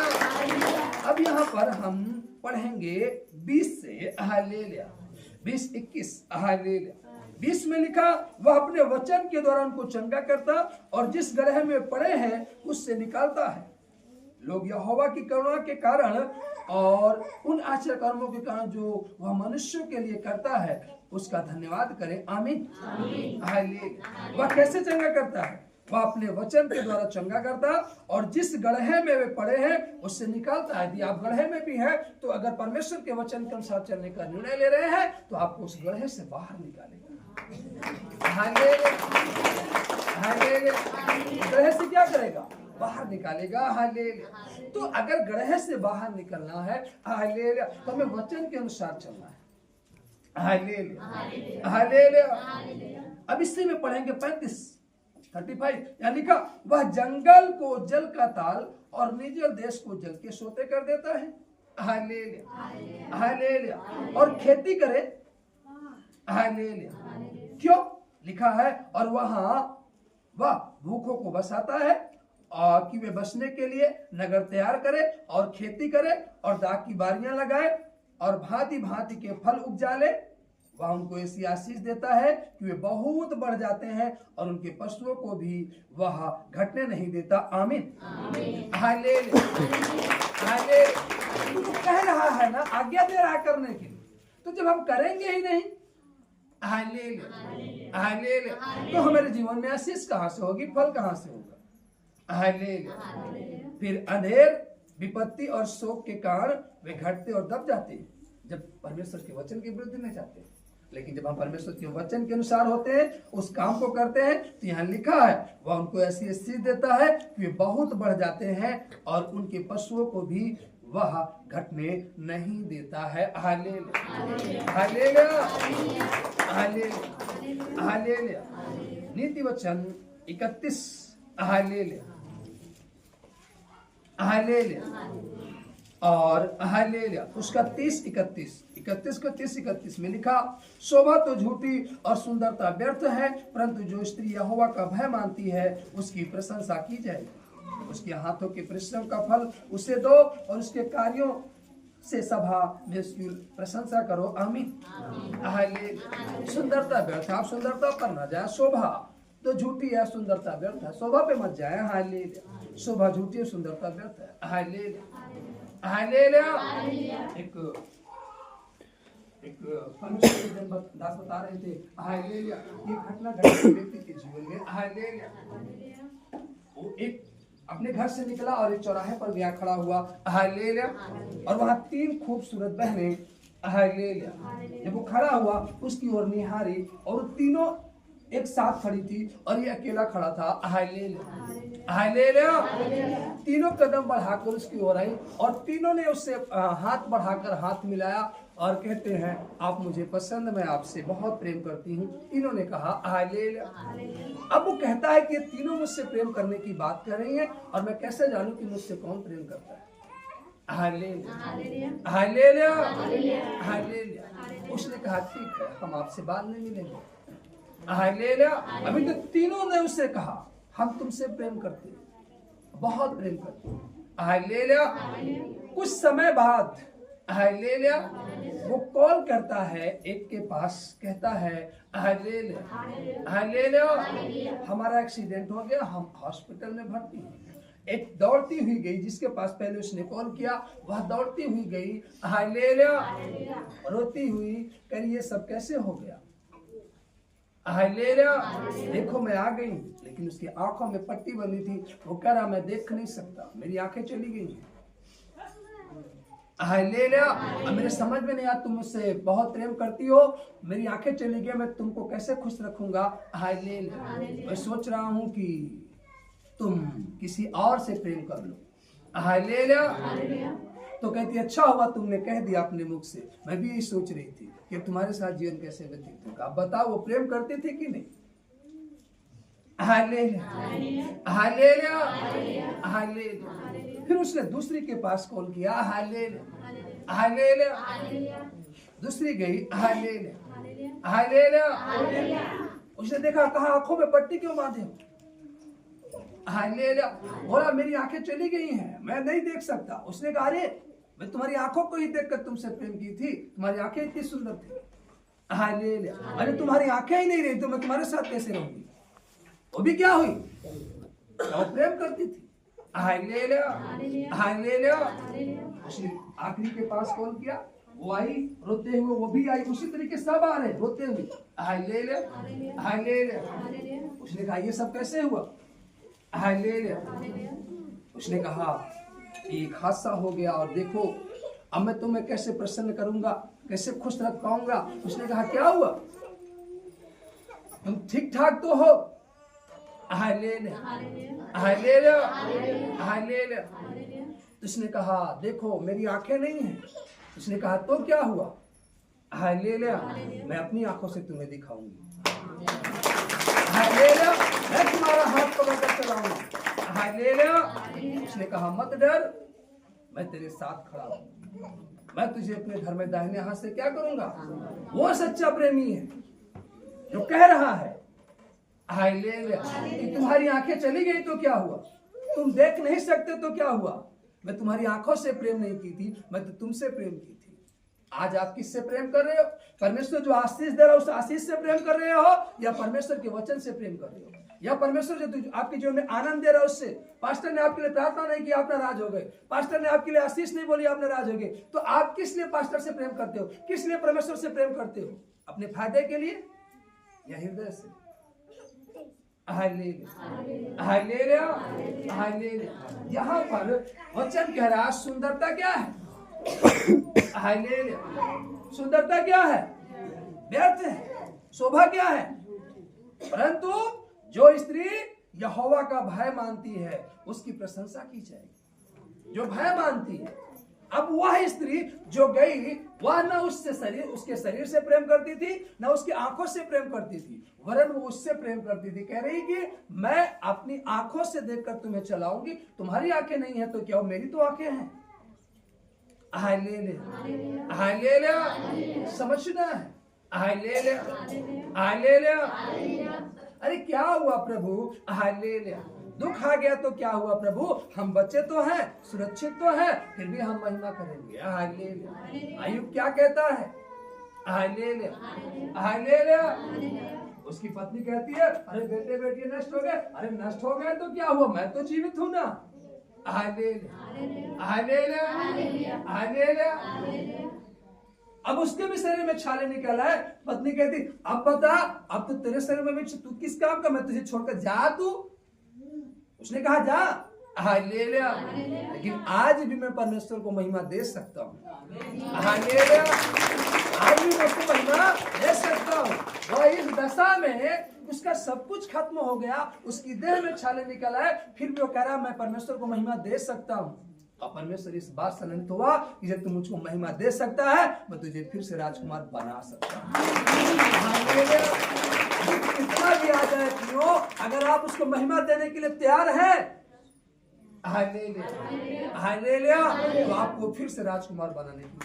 अब यहाँ पर हम पढ़ेंगे 20 से। हालेलुया। 20-21। हालेलुया। 20 में लिखा, वह अपने वचन के द्वारा उनको चंगा करता और जिस गड्ढे में पड़े हैं उससे निकालता है। लोग यहोवा की करुणा के कारण और उन आश्चर्य कर्मों के कारण जो वह मनुष्यों के लिए करता है उसका धन्यवाद करें। आमीन। हालेलुया। वह कैसे चंगा करता है? वह अपने वचन के द्वारा चंगा करता और जिस गड्ढे में वे पड़े हैं उससे निकालता है। यदि आप गड्ढे में भी हैं तो अगर परमेश्वर के वचन के अनुसार चलने का निर्णय ले रहे हैं तो आपको उस गड्ढे से बाहर निकालेगा। Hallelujah, hallelujah. गड्ढे से क्या करेगा? बाहर निकालेगा। हालेलुया। तो अगर गड्ढे से बाहर निकलना है, हालेलुया, तो हमें वचन के अनुसार चलना है। Hallelujah, hallelujah. अब इसी में पढ़ेंगे 35 यानी लिखा, वह जंगल को जल का ताल और निर्जल देश को जल के सोते कर देता है। Hallelujah, hallelujah. और खेती करे। हालेलुया। क्यों? लिखा है, और वहां वह भूखों को बसाता है और कि वे बसने के लिए नगर तैयार करे और खेती करे और दाख की बारियां लगाए और भांति भांति के फल उपजा ले। वह उनको ऐसी आशीष देता है कि वे बहुत बढ़ जाते हैं और उनके पशुओं को भी वह घटने नहीं देता। आमीन। Hallelujah, hallelujah. तो कह रहा है ना, आज्ञा दे रहा है करने के लिए, तो जब हम करेंगे ही नहीं, हालेलुया, हालेलुया, तो हमारे जीवन में आशीष कहां से होगी? फल कहां से होगा? हालेलुया। फिर अंधेर, विपत्ति और शोक के कारण वे घटते और दब जाते हैं जब परमेश्वर के वचन के विरुद्ध में जाते हैं। लेकिन जब हम परमेश्वर के वचन के अनुसार होते हैं, उस काम को करते हैं, तो यहाँ लिखा है वह उनको ऐसी आशीष देता है कि वे बहुत बढ़ जाते हैं और उनके पशुओं को भी वह घटने नहीं देता है। Hallelujah, hallelujah, hallelujah, hallelujah. नीति वचन 31। Hallelujah, hallelujah. और हालेलुया उसका 30-31 31 को 30-31 में लिखा, शोभा तो झूठी और सुंदरता व्यर्थ है, परंतु जो स्त्री यहोवा का भय मानती है उसकी प्रशंसा की जाएगी। उसके हाथों के परिश्रम का फल उसे दो और उसके कार्यों से सभा में उसकी प्रशंसा करो। आमीन। हालेलुया। सुंदरता व्यर्थ है, आप सुंदरता पर न जाए। शोभा तो झूठी है, सुंदरता व्यर्थ है, शोभा पे मत जाए। हालेलुया। शोभा झूठी है, सुंदरता व्यर्थ है। हालेलुया। हालेलुया। एक परमेश्वर के दास बता रहे थे, हालेलुया, ये घटना घटी व्यक्ति के जीवन में। हालेलुया। वो एक अपने घर से निकला और एक चौराहे पर गया, खड़ा हुआ। हालेलुया। और वहां 3 खूबसूरत बहनें, हालेलुया, जब वो खड़ा हुआ उसकी ओर निहारी और तीनों एक साथ खड़ी थी और ये अकेला खड़ा था। हालेलुया। हालेलुया। तीनों कदम बढ़ाकर उसकी ओर आई और तीनों ने उससे हाथ बढ़ाकर हाथ मिलाया और कहते हैं, आप मुझे पसंद, मैं आपसे बहुत प्रेम करती हूँ। तीनों ने कहा हालेलुया। अब वो कहता है कि ये तीनों मुझसे प्रेम करने की बात कर रही हैं और मैं कैसे जानूं कि मुझसे कौन प्रेम करता है। हालेलुया। हालेलुया। हालेलुया। उसने कहा, ठीक है, हम आपसे बाद में मिलेंगे। हालेलुया। अभी तो तीनों ने उससे कहा, हम तुमसे प्रेम करते हैं, बहुत प्रेम करते हैं। हालेलुया। कुछ समय बाद हालेलुया वो कॉल करता है एक के पास, कहता है, हालेलुया, हालेलुया, हमारा एक्सीडेंट हो गया, हम हॉस्पिटल में भर्ती हैं। एक दौड़ती हुई गई, जिसके पास पहले उसने कॉल किया, वह दौड़ती हुई गई, हालेलुया, रोती हुई, कह रही ये सब कैसे हो गया। हालेलुया। देखो मैं आ गई, लेकिन उसकी आंखों में पट्टी बनी थी। वो कह रहा मैं देख नहीं सकता, मेरी आंखें चली गई हैं। हालेलुया। अब मेरे समझ में नहीं आया, तुम मुझसे बहुत प्रेम करती हो, मेरी आंखें चली गई, मैं तुमको कैसे खुश रखूंगा। हालेलुया। मैं सोच रहा हूं कि तुम किसी और से प्रेम कर लो। हालेलुया। तो कहती अच्छा हुआ तुमने कह दिया अपने मुख से, मैं भी यही सोच रही थी कि तुम्हारे साथ जीवन कैसे व्यतीत होगा। अब बताओ वो प्रेम करते थे कि नहीं। हालेलुया। हालेलुया। हालेलुया। फिर उसने दूसरी के पास कॉल किया। हालेलुया। हालेलुया। दूसरी गई। हालेलुया। हालेलुया। उसने देखा, कहा आंखों में पट्टी क्यों बांधे हो। हालेलुया। बोला मेरी आंखें चली गई हैं, मैं नहीं देख सकता। उसने कहा अरे मैं तुम्हारी आंखों को ही देखकर तुमसे प्रेम की थी, तुम्हारी आंखें इतनी सुंदर थी। हालेलुया। अरे तुम्हारी आंखें ही नहीं रही तो मैं तुम्हारे साथ कैसे रहूंगी। वो भी क्या हुई, वो प्रेम करती थी। हालेलुया। हालेलुया। उसने आखिरी के पास कॉल किया, वो आई रोते हुए, वो भी आई, उसी तरीके सब आ रहे रोते हुए। हालेलुया। हालेलुया। उसने कहा ये सब कैसे हुआ। हालेलुया। उसने कहा एक हादसा हो गया और देखो अब मैं तुम्हें कैसे प्रसन्न करूंगा, कैसे खुश रख पाऊंगा। उसने कहा क्या हुआ, तुम ठीक ठाक तो हो। हालेलुया। हालेलुया। हालेलुया। उसने कहा देखो मेरी आंखें नहीं हैं। उसने कहा तो क्या हुआ। हालेलुया। मैं अपनी आंखों से तुम्हें दिखाऊंगी। हालेलुया। मैं तुम्हारा हाथ पकड़कर चलाऊंगा। हालेलुया। उसने कहा मत डर, मैं तेरे साथ खड़ा हूं, मैं तुझे अपने घर में दाहिने हाथ से क्या करूंगा। वो सच्चा प्रेमी है जो कह रहा है हालेलुया कि तुम्हारी आंखें चली गई तो क्या हुआ, तुम देख नहीं सकते तो क्या हुआ। मैं तुम्हारी आंखों से प्रेम नहीं की थी, मैं तो तुमसे प्रेम की थी। आज आप किससे प्रेम कर रहे हो। परमेश्वर जो आशीष दे रहा है उस आशीष से प्रेम कर रहे हो, या परमेश्वर के वचन से प्रेम कर रहे हो, या परमेश्वर जो आपके जीवन में आनंद दे रहा है उससे। पास्टर ने आपके लिए प्रार्थना नहीं की, आप नाराज हो गए। पास्टर ने आपके लिए आशीष नहीं बोली, आप नाराज हो गए। तो आप किस लिए पास्टर से प्रेम करते हो, किस लिए परमेश्वर से प्रेम करते हो, अपने फायदे के लिए या हृदय से। हालेलुया। हालेलुया। हालेलुया। यहाँ पर वचन कह रहा है सुंदरता क्या है। हालेलुया। सुंदरता क्या है, व्यर्थ है। शोभा क्या है, परंतु जो स्त्री यहोवा का भय मानती है उसकी प्रशंसा की जाएगी। जो भय मानती है। अब वह स्त्री जो गई वह न उसके शरीर से प्रेम करती थी, न उसकी आंखों से प्रेम करती थी, वरन वो उससे प्रेम करती थी। कह रही कि मैं अपनी आंखों से देखकर तुम्हें चलाऊंगी। तुम्हारी आंखें नहीं है तो क्या, मेरी तो आंखें हैं। हालेलुया, हालेलुया, समझना है, हालेलुया, हालेलुया। अरे क्या हुआ प्रभु, हालेलुया, दुख आ गया तो क्या हुआ प्रभु, हम बच्चे तो हैं, सुरक्षित तो हैं, फिर भी हम महिमा करेंगे, हालेलुया। अय्यूब क्या कहता है, हालेलुया, हालेलुया। उसकी पत्नी कहती है, अरे बेटे बेटी नष्ट हो गए, अरे नष्ट हो गए तो क्या हुआ, मैं तो जीवित हूं ना, हालेलुया, हालेलुया, हालेलुया। अब उसके भी शरीर में छाले निकल आए, पत्नी कहती, अब बता, अब तो तेरे शरीर में तू किस काम का, मैं तुझे छोड़कर जा तू, उसने कहा जा, हालेलुया। लेकिन आज भी मैं परमेश्वर को महिमा दे सकता हूँ, हालेलुया, आज भी मैं उसको महिमा दे सकता हूँ। वह इस दशा में उसका सब कुछ खत्म हो गया, उसकी देह में छाले निकल आए, फिर भी वो कह रहा मैं परमेश्वर को महिमा दे सकता हूँ। और परमेश्वर इस बात से आनंदित हुआ कि जब तू मुझको महिमा दे सकता है, मैं तुझे फिर से राजकुमार बना सकता हूँ। कितना भी आ जाए क्यों, अगर आप उसको महिमा देने के लिए तैयार हैं, हालेलुया, हालेलुया, तो आपको फिर से राजकुमार बनाने की,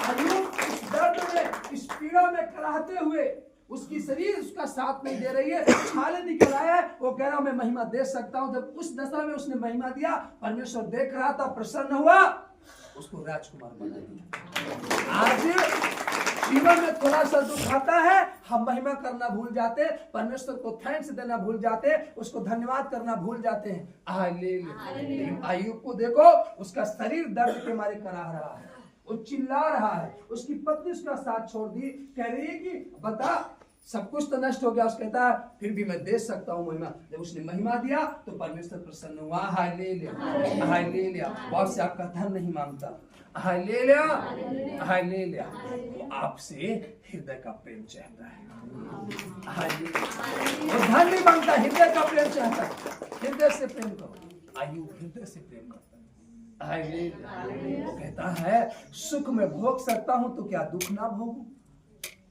अय्यूब इस दर्द में, इस पीड़ा में कराहते हुए, उसकी शरीर उसका साथ नहीं दे रही है, छाले निकल आए है, वो कह रहा मैं महिमा दे सकता हूं। जब उस दशा में उसने महिमा दिया, परमेश्वर देख रहा था, प्रसन्न हुआ, उसको राजकुमार बना दिया। आज जीवन में थोड़ा सा दुख आता है, हम महिमा करना भूल जाते, परमेश्वर को थैंक्स देना भूल जाते, उसको धन्यवाद करना भूल जाते हैं, हालेलुया। अय्यूब को देखो, उसका शरीर दर्द के मारे कराह रहा है, वो चिल्ला रहा है, उसकी पत्नी उसका साथ छोड़ दी, कह रही है कि बता, सब कुछ तो नष्ट हो गया, उसका कहता है फिर भी मैं दे सकता हूँ महिमा। जब उसने महिमा दिया तो परमेश्वर प्रसन्न हुआ, हालेलुया, हालेलुया। वो आपसे आपका धन नहीं मांगता, हालेलुया, हालेलुया, वो आपसे हृदय का प्रेम चाहता है, हालेलुया। वो धन नहीं मांगता, हृदय का प्रेम चाहता है, हृदय से प्रेम करो। अय्यूब हृदय से प्रेम करता है, हालेलुया। वो कहता है सुख में भोग सकता हूँ तो क्या दुख ना भोगूं,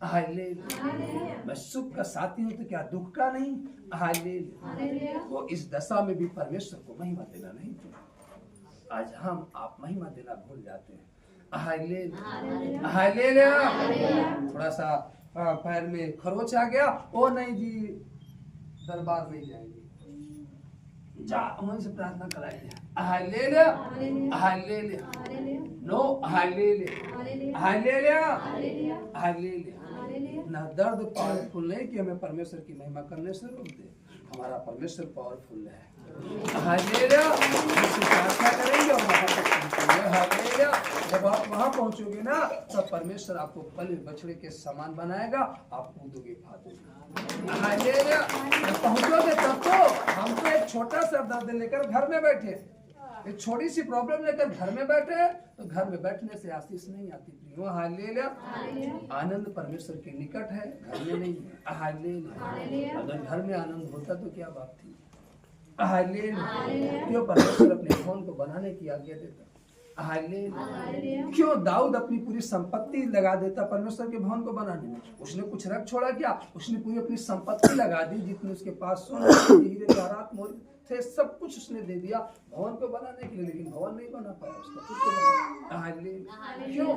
हालेलुया। मैं सुख का साथी हूँ तो क्या दुख का नहीं, हालेलुया। वो इस दशा में भी परमेश्वर को महिमा देना नहीं भूला। आज हम आप महिमा देना भूल जाते हैं, हालेलुया, हालेलुया। थोड़ा सा पैर में खरोच आ गया, ओ नहीं जी दरबार नहीं जाएंगे, जा वहीं से प्रार्थना कराएंगे, hallelujah, hallelujah, no, hallelujah, hallelujah, hallelujah. ना दर्द पावरफुल नहीं कि हमें परमेश्वर की महिमा करने से रोक दे, हमारा परमेश्वर पावरफुल है, हालेलुया। प्रार्थना करेंगे और वहां तक पहुंचेंगे, हालेलुया। जब आप वहां पहुंचोगे ना, तब परमेश्वर आपको पल बछड़े के समान बनाएगा, आप कूदोगे फादोगे, हालेलुया। जब पहुंचोगे तब तो हम तो एक छोटा सा दर्द लेकर घर में बैठे, एक छोटी सी प्रॉब्लम लेकर घर में बैठे, तो घर में बैठने से आशीष नहीं आती प्रियो, हालेलुया। आनंद परमेश्वर के निकट है, घर में नहीं है, हालेलुया। अगर घर में आनंद होता तो क्या बात थी, हालेलुया। क्यों परमेश्वर अपने भवन को बनाने की आज्ञा देता, हालेलुया। क्यों दाऊद अपनी पूरी संपत्ति लगा देता परमेश्वर के भवन को बनाने में, उसने कुछ रख छोड़ा क्या, उसने पूरी अपनी संपत्ति लगा दी, जितनी उसके पास सोना हीरे जवाहरात मोती थे, सब कुछ उसने दे दिया भवन को बनाने के लिए, लेकिन भवन नहीं बना पाया उसका, कुछ हालेलुया। क्यों,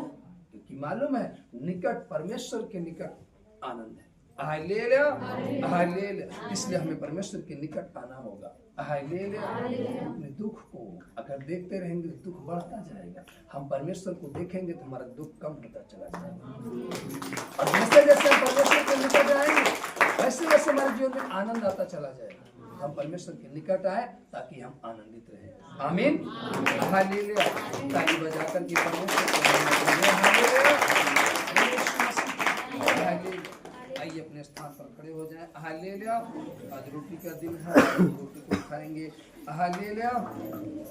क्योंकि मालूम है निकट परमेश्वर के निकट आनंद है, हालेलुया, हालेलुया। इसलिए हमें परमेश्वर के निकट आना होगा, हालेलुया। अपने दुख को अगर देखते रहेंगे तो दुख बढ़ता जाएगा, हम परमेश्वर को देखेंगे तो हमारा दुख कम होता चला जाएगा, और जैसे जैसे हम परमेश्वर के निकट जाएंगे वैसे वैसे हमारे जीवन में आनंद आता चला जाएगा। हम परमेश्वर के निकट आए ताकि हम आनंदित रहें, आमीन, हालेलुया। ताली बजाकर के परमेश्वर को हालेलुया, हालेलुया। आइए अपने स्थान पर खड़े हो जाएं, हालेलुया। आज रोटी का दिन है, रोटी को खाएंगे, हालेलुया।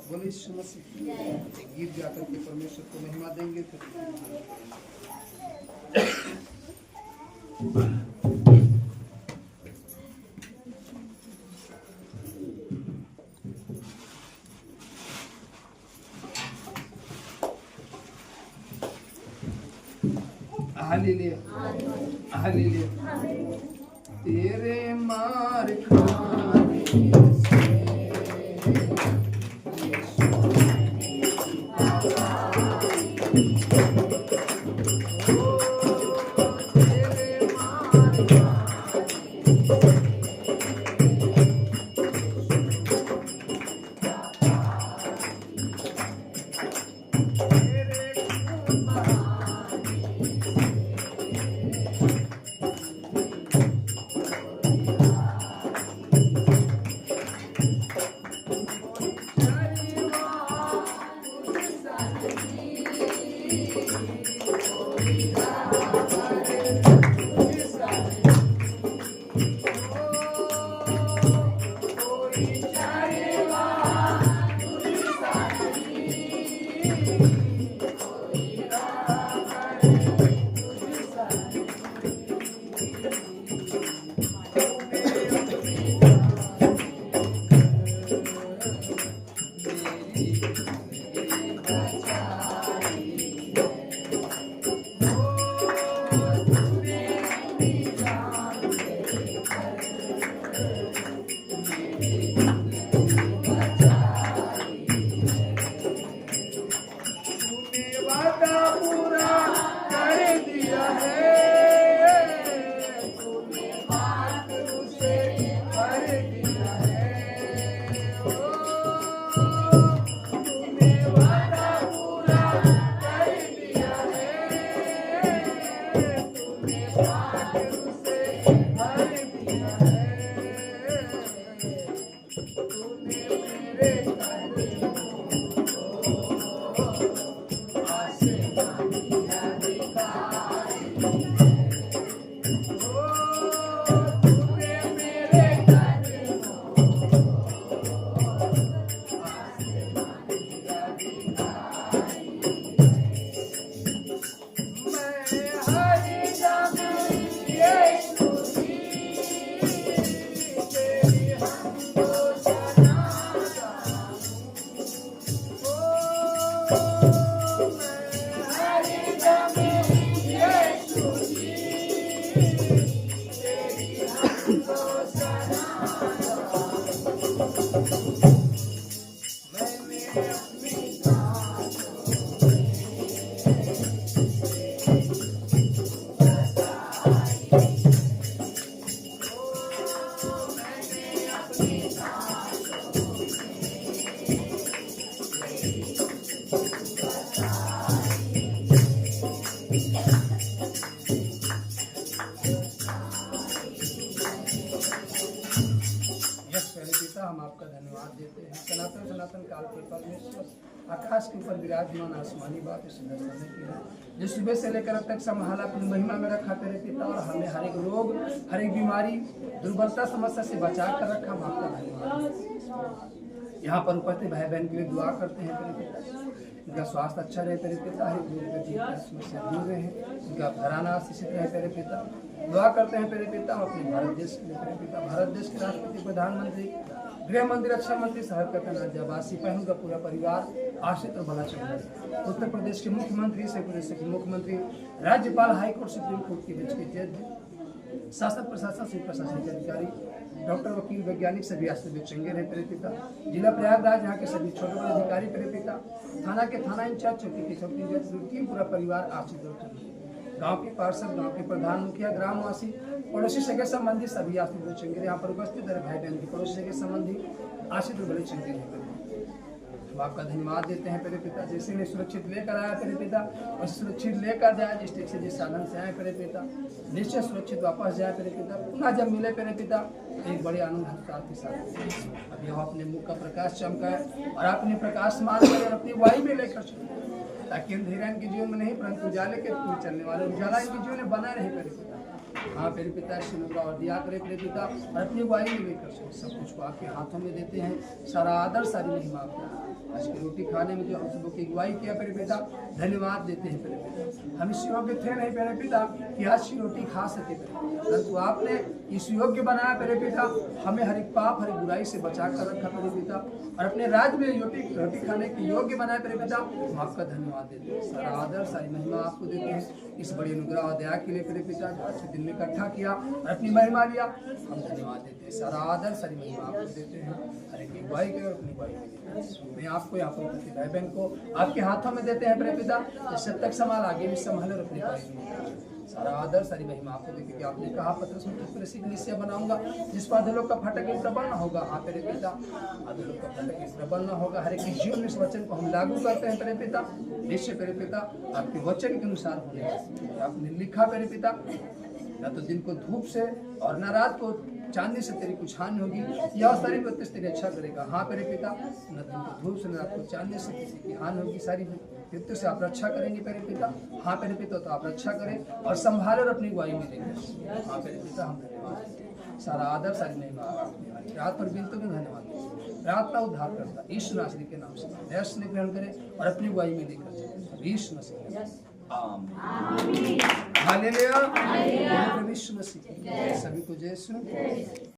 बोलिए यीशु मसीह। एक गीत गाकर के परमेश्वर को महिमा देंगे, हालेलुया, हालेलुया। तेरे मार खाने से हम आपका धन्यवाद देते हैं। सनातन सनातन काल के परमेश्वर आकाश के ऊपर विराजमान आसमानी बात इस दर्शन किया, जो सुबह से लेकर अब तक संभाला अपनी महिमा में रखा तेरे पिता, और हमें हर एक रोग, हर एक बीमारी, दुर्बलता, समस्या से बचा कर रखा। हम आपका धन्यवाद। यहाँ पर उपस्थित भाई बहन के लिए दुआ करते हैं तेरे पिता, इनका स्वास्थ्य अच्छा रहे तेरे पिता, हर एक समस्या दूर रहे, इनका घराना आशीषित रहे तेरे पिता। दुआ करते हैं तेरे पिता अपने भारत देश के लिए तेरे पिता, भारत देश के राष्ट्रपति, प्रधानमंत्री, गृह मंत्री, रक्षा मंत्री, शहर का राज्यवासी, पहन का पूरा परिवार आश्रित और भला चल रहा। उत्तर प्रदेश के मुख्यमंत्री से प्रदेश के मुख्यमंत्री, राज्यपाल, हाईकोर्ट, सुप्रीम कोर्ट के बीच के जज, शासन प्रशासन से प्रशासनिक अधिकारी, डॉक्टर, वकील, वैज्ञानिक, सभी आश्रित चंगे रहे तेरे पिता। जिला प्रयागराज यहाँ के सभी छोटे बड़े अधिकारी तेरे पिता, थाना के थाना इंचार्ज, चौकी के चौकी इंचार्ज, पूरा परिवार आश्रित और गांव के पार्षद, गांव के प्रधान, मुखिया, ग्रामवासी, पड़ोसी, सगे संबंधी सभी आश्रित चंगे यहाँ पर उपस्थित रहे। भाई बहन के पड़ोसी, सगे संबंधी आश्रित बड़े चंगे रहे। हम आपका धन्यवाद देते हैं तेरे पिता, जैसे ने सुरक्षित लेकर आया तेरे पिता, वैसे सुरक्षित लेकर जाए, जिस टेक से जिस साधन से आए तेरे पिता, निश्चय सुरक्षित वापस जाए तेरे पिता। पुनः जब मिले तेरे पिता एक बड़े आनंद हस्तार के साथ, अब यह अपने मुख का प्रकाश चमकाए और अपने प्रकाश मान कर अपनी वायु में लेकर चले, ताकि अंधेरा इनके जीवन में नहीं परंतु उजाले के थ्रू चलने वाले उजाला इनके जीवन में बना रहे तेरे पिता। हाँ तेरे पिता शिनुरा और दिया करे तेरे पिता, और अपनी वायु में लेकर सब कुछ को आपके हाथों में देते हैं। सारा आदर, सारी महिमा आपको। आज की रोटी खाने में जो हम सब की अगुवाई किया तेरे पिता, धन्यवाद देते हैं तेरे पिता। हम इस योग्य थे नहीं तेरे पिता कि आज की रोटी खा सके परंतु आपने इस योग्य बनाया तेरे पिता, हमें हर एक पाप, हर एक बुराई से बचा कर रखा तेरे पिता, और अपने राज्य में रोटी खाने के योग्य बनाया तेरे पिता। हम आपका धन्यवाद देते हैं। सारा आदर, सारी महिमा आपको देते हैं इस बड़ी अनुग्रह और दया के लिए तेरे पिता, जो आज के दिन में इकट्ठा किया और अपनी महिमा लिया। हम धन्यवाद देते हैं। सारा आदर, सारी महिमा आपको देते हैं। हर एक अगुवाई के और अपनी अगुवाई के मैं आपको यहाँ पर भाई बहन को आपके हाथों में देते हैं मेरे पिता, जब तक संभाल आगे भी संभाले और अपनी अगुवाई। सारा आदर, सारी महिमा आपको देते कि आपने कहा पत्र में निश्चय बनाऊंगा, जिस पर अधोलोक का फाटक इस प्रबल न होगा। हाँ तेरे पिता, अधोलोक का फाटक इस प्रबल न होगा। हर एक जीवन में इस वचन को हम लागू करते हैं तेरे पिता, निश्चय तेरे पिता आपके वचन के अनुसार होने आपने लिखा तेरे पिता, न तो दिन को धूप से और न रात को चांदी से तेरी कुछ हानि होगी, यह सारी बत्तीस तेरी अच्छा करेगा। हाँ मेरे पिता, न दिन को धूप से न रात को चांदी से किसी की हानि होगी, सारी मृत्यु से आप रक्षा करेंगे मेरे पिता। हाँ मेरे पिता, तो आप रक्षा करें और संभाले और अपनी अगुवाई में देंगे। हाँ मेरे पिता, हम धन्यवाद। सारा आदर, सारी महिमा रात पर बिल्कुल धन्यवाद। प्रार्थना उद्धार करता यीशु नासरी के नाम से दया से ग्रहण करें और अपनी अगुवाई में देकर यीशु मसीह। आमीन। हालेलुया। प्रभु यीशु मसीह सभी को जय सुन।